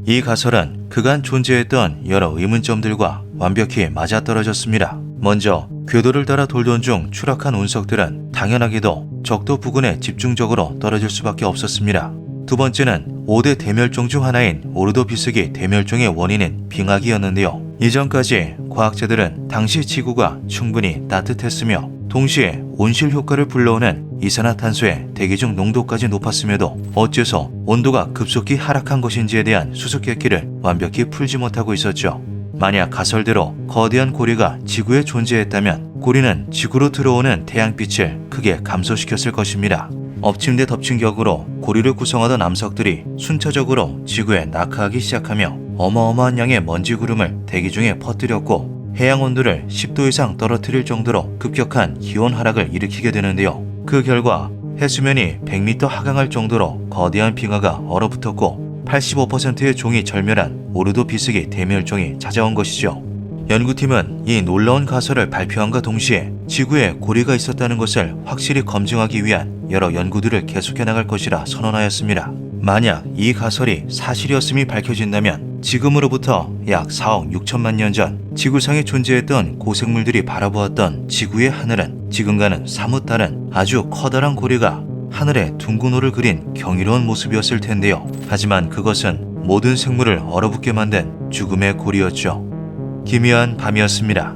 이 가설은 그간 존재했던 여러 의문점들과 완벽히 맞아떨어졌습니다. 먼저 궤도를 따라 돌던 중 추락한 운석들은 당연하게도 적도 부근에 집중적으로 떨어질 수밖에 없었습니다. 두 번째는 5대 대멸종 중 하나인 오르도비스기 대멸종의 원인인 빙하기였는데요. 이전까지 과학자들은 당시 지구가 충분히 따뜻했으며 동시에 온실 효과를 불러오는 이산화탄소의 대기 중 농도까지 높았음에도 어째서 온도가 급속히 하락한 것인지에 대한 수수께끼를 완벽히 풀지 못하고 있었죠. 만약 가설대로 거대한 고리가 지구에 존재했다면 고리는 지구로 들어오는 태양빛을 크게 감소시켰을 것입니다. 엎친 데 덮친 격으로 고리를 구성하던 암석들이 순차적으로 지구에 낙하하기 시작하며 어마어마한 양의 먼지 구름을 대기 중에 퍼뜨렸고 해양 온도를 10도 이상 떨어뜨릴 정도로 급격한 기온 하락을 일으키게 되는데요. 그 결과 해수면이 100m 하강할 정도로 거대한 빙하가 얼어붙었고 85%의 종이 절멸한 오르도비스기 대멸종이 찾아온 것이죠. 연구팀은 이 놀라운 가설을 발표함과 동시에 지구에 고리가 있었다는 것을 확실히 검증하기 위한 여러 연구들을 계속해 나갈 것이라 선언하였습니다. 만약 이 가설이 사실이었음이 밝혀진다면 지금으로부터 약 4억 6천만 년 전 지구상에 존재했던 고생물들이 바라보았던 지구의 하늘은 지금과는 사뭇 다른 아주 커다란 고리가 하늘에 둥근 호를 그린 경이로운 모습이었을 텐데요. 하지만 그것은 모든 생물을 얼어붙게 만든 죽음의 고리였죠. 기묘한 밤이었습니다.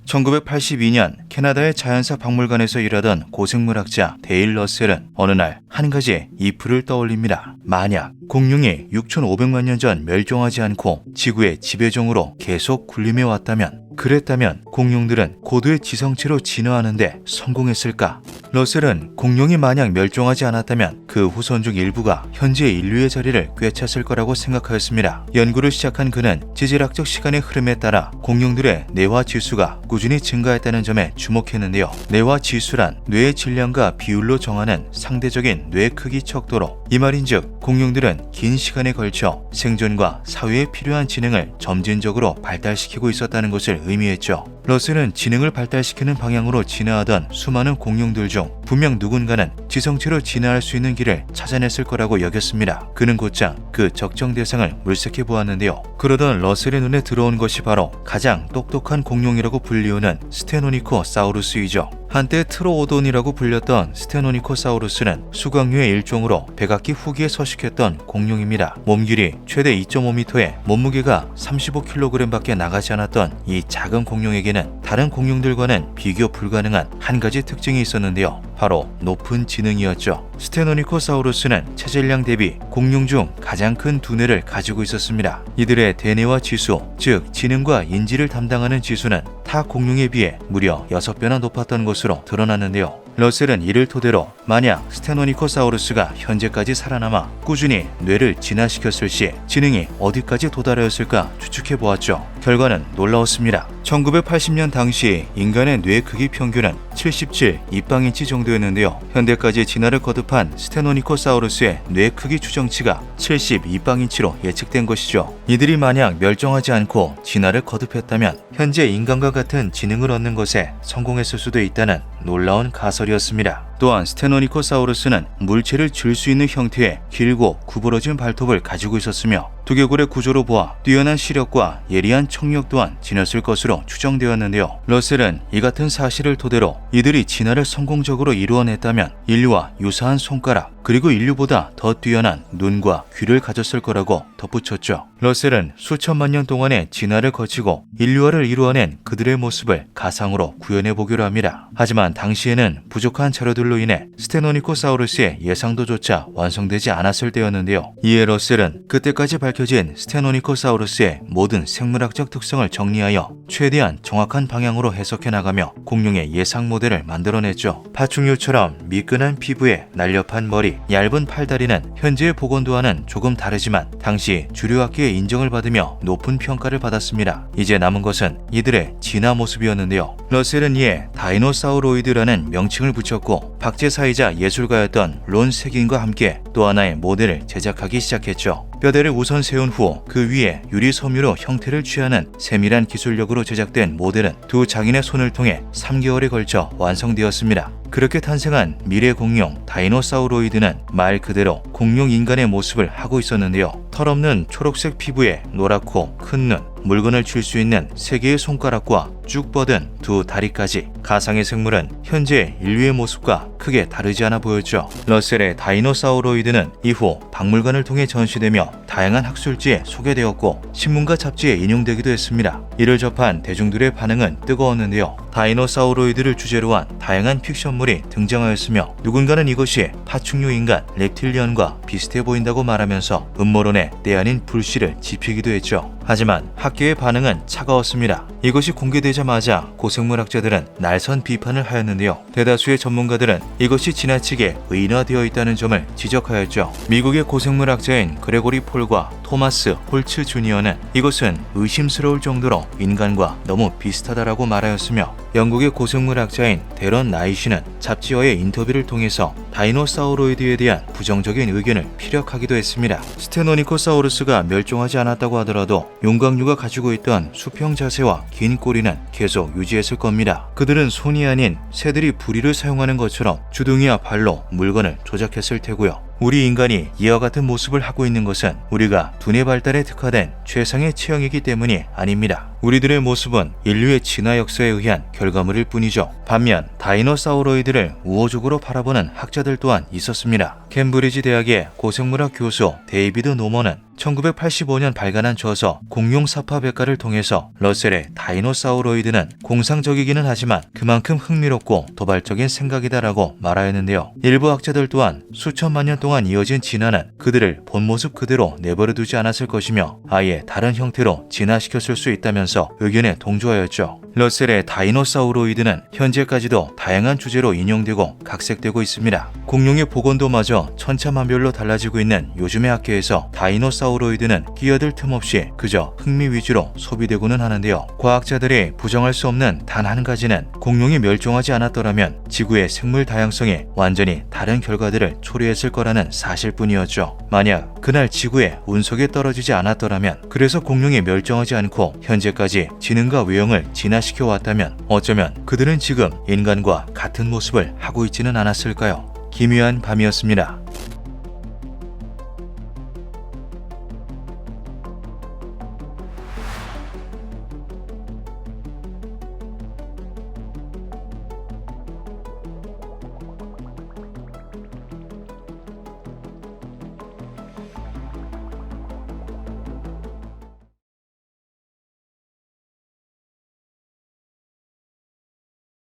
1982년 캐나다의 자연사 박물관에서 일하던 고생물학자 데일 러셀은 어느 날 한 가지 이프를 떠올립니다. 만약 공룡이 6,500만 년 전 멸종하지 않고 지구의 지배종으로 계속 군림해 왔다면, 그랬다면 공룡들은 고도의 지성체로 진화하는데 성공했을까? 러셀은 공룡이 만약 멸종하지 않았다면 그 후손 중 일부가 현재 인류의 자리를 꿰찼을 거라고 생각하였습니다. 연구를 시작한 그는 지질학적 시간의 흐름에 따라 공룡들의 뇌화 지수가 꾸준히 증가했다는 점에 주목했는데요. 뇌화 지수란 뇌의 질량과 비율로 정하는 상대적인 뇌 크기 척도로, 이 말인즉 공룡들은 긴 시간에 걸쳐 생존과 사회에 필요한 지능을 점진적으로 발달시키고 있었다는 것을 의미했죠. 러셀은 지능을 발달시키는 방향으로 진화하던 수많은 공룡들 중 분명 누군가는 지성체로 진화할 수 있는 길을 찾아냈을 거라고 여겼습니다. 그는 곧장 그 적정 대상을 물색해 보았는데요. 그러던 러셀의 눈에 들어온 것이 바로 가장 똑똑한 공룡이라고 불리우는 스테노니코사우루스이죠. 한때 트로오돈이라고 불렸던 스테노니코사우루스는 수각류의 일종으로 백악기 후기에 서식했던 공룡입니다. 몸길이 최대 2.5m에 몸무게가 35kg밖에 나가지 않았던 이 작은 공룡에게는 다른 공룡들과는 비교 불가능한 한 가지 특징이 있었는데요. 바로 높은 지능이었죠. 스테노니코사우루스는 체질량 대비 공룡 중 가장 큰 두뇌를 가지고 있었습니다. 이들의 대뇌화 지수, 즉 지능과 인지를 담당하는 지수는 타 공룡에 비해 무려 6배나 높았던 것으로 드러났는데요. 러셀은 이를 토대로 만약 스테노니코사우루스가 현재까지 살아남아 꾸준히 뇌를 진화시켰을 시 지능이 어디까지 도달하였을까 추측해 보았죠. 결과는 놀라웠습니다. 1980년 당시 인간의 뇌 크기 평균은 77 입방인치 정도였는데요. 현대까지 진화를 거듭한 스테노니코사우루스의 뇌 크기 추정치가 70 입방인치로 예측된 것이죠. 이들이 만약 멸종하지 않고 진화를 거듭했다면 현재 인간과 같은 지능을 얻는 것에 성공했을 수도 있다는 놀라운 가설이었습니다. 또한 스테노니코사우루스는 물체를 줄 수 있는 형태의 길고 구부러진 발톱을 가지고 있었으며 두개골의 구조로 보아 뛰어난 시력과 예리한 청력 또한 지녔을 것으로 추정되었는데요. 러셀은 이 같은 사실을 토대로 이들이 진화를 성공적으로 이루어냈다면 인류와 유사한 손가락, 그리고 인류보다 더 뛰어난 눈과 귀를 가졌을 거라고 덧붙였죠. 러셀은 수천만 년 동안의 진화를 거치고 인류화를 이루어낸 그들의 모습을 가상으로 구현해 보기로 합니다. 하지만 당시에는 부족한 자료들로 인해 스테노니코사우루스의 예상도조차 완성되지 않았을 때였는데요. 이에 러셀은 그때까지 밝혀진 스테노니코사우루스의 모든 생물학적 특성을 정리하여 최대한 정확한 방향으로 해석해 나가며 공룡의 예상 모델을 만들어냈죠. 파충류처럼 미끈한 피부에 날렵한 머리, 얇은 팔다리는 현재의 복원도와는 조금 다르지만 당시 주류학계의 인정을 받으며 높은 평가를 받았습니다. 이제 남은 것은 이들의 진화 모습이었는데요. 러셀은 이에 다이노사우로이드라는 명칭을 붙였고 박제사이자 예술가였던 론 세긴과 함께 또 하나의 모델을 제작하기 시작했죠. 뼈대를 우선 세운 후 그 위에 유리 섬유로 형태를 취하는 세밀한 기술력으로 제작된 모델은 두 장인의 손을 통해 3개월에 걸쳐 완성되었습니다. 그렇게 탄생한 미래 공룡 다이노사우로이드는 말 그대로 공룡 인간의 모습을 하고 있었는데요. 털없는 초록색 피부에 노랗고 큰 눈, 물건을 쥘 수 있는 3개의 손가락과 쭉 뻗은 2 다리까지 가상의 생물은 현재 인류의 모습과 크게 다르지 않아 보였죠. 러셀의 다이노사우로이드는 이후 박물관을 통해 전시되며 다양한 학술지에 소개되었고 신문과 잡지에 인용되기도 했습니다. 이를 접한 대중들의 반응은 뜨거웠는데요. 다이노사우로이드를 주제로 한 다양한 픽션물이 등장하였으며 누군가는 이것이 파충류 인간 reptilian과 비슷해 보인다고 말하면서 음모론에 때 아닌 불씨를 지피기도 했죠. 하지만 학계의 반응은 차가웠습니다. 이것이 공개되자마자 고생물학자들은 날선 비판을 하였는데요. 대다수의 전문가들은 이것이 지나치게 의인화되어 있다는 점을 지적하였죠. 미국의 고생물학자인 그레고리 폴과 토마스 홀츠 주니어는 이것은 의심스러울 정도로 인간과 너무 비슷하다라고 말하였으며 영국의 고생물학자인 데런 나이시는 잡지와의 인터뷰를 통해서 다이노사우로이드에 대한 부정적인 의견을 피력하기도 했습니다. 스테노니코사우루스가 멸종하지 않았다고 하더라도 용광류가 가지고 있던 수평 자세와 긴 꼬리는 계속 유지했을 겁니다. 그들은 손이 아닌 새들이 부리를 사용하는 것처럼 주둥이와 발로 물건을 조작했을 테고요. 우리 인간이 이와 같은 모습을 하고 있는 것은 우리가 두뇌 발달에 특화된 최상의 체형이기 때문이 아닙니다. 우리들의 모습은 인류의 진화 역사에 의한 결과물일 뿐이죠. 반면 다이노사우로이드를 우호적으로 바라보는 학자들 또한 있었습니다. 캠브리지 대학의 고생물학 교수 데이비드 노먼은 1985년 발간한 저서 공룡 사파백과를 통해서 러셀의 다이노사우로이드는 공상적이기는 하지만 그만큼 흥미롭고 도발적인 생각이다라고 말하였는데요. 일부 학자들 또한 수천만 년 동안 이어진 진화는 그들을 본 모습 그대로 내버려 두지 않았을 것이며 아예 다른 형태로 진화시켰을 수 있다면서 의견에 동조하였죠. 러셀의 다이노사우로이드는 현재까지도 다양한 주제로 인용되고 각색되고 있습니다. 공룡의 복원도마저 천차만별로 달라지고 있는 요즘의 학계에서 다이노사우로이드는 끼어들 틈 없이 그저 흥미 위주로 소비되고는 하는데요. 과학자들이 부정할 수 없는 단 한 가지는 공룡이 멸종하지 않았더라면 지구의 생물 다양성이 완전히 다른 결과들을 초래했을 거라는 사실뿐이었죠. 만약 그날 지구에 운석이 떨어지지 않았더라면 그래서 공룡이 멸종하지 않고 현재까지 지능과 외형을 진화시켜 왔다면 어쩌면 그들은 지금 인간과 같은 모습을 하고 있지는 않았을까요? 기묘한 밤이었습니다.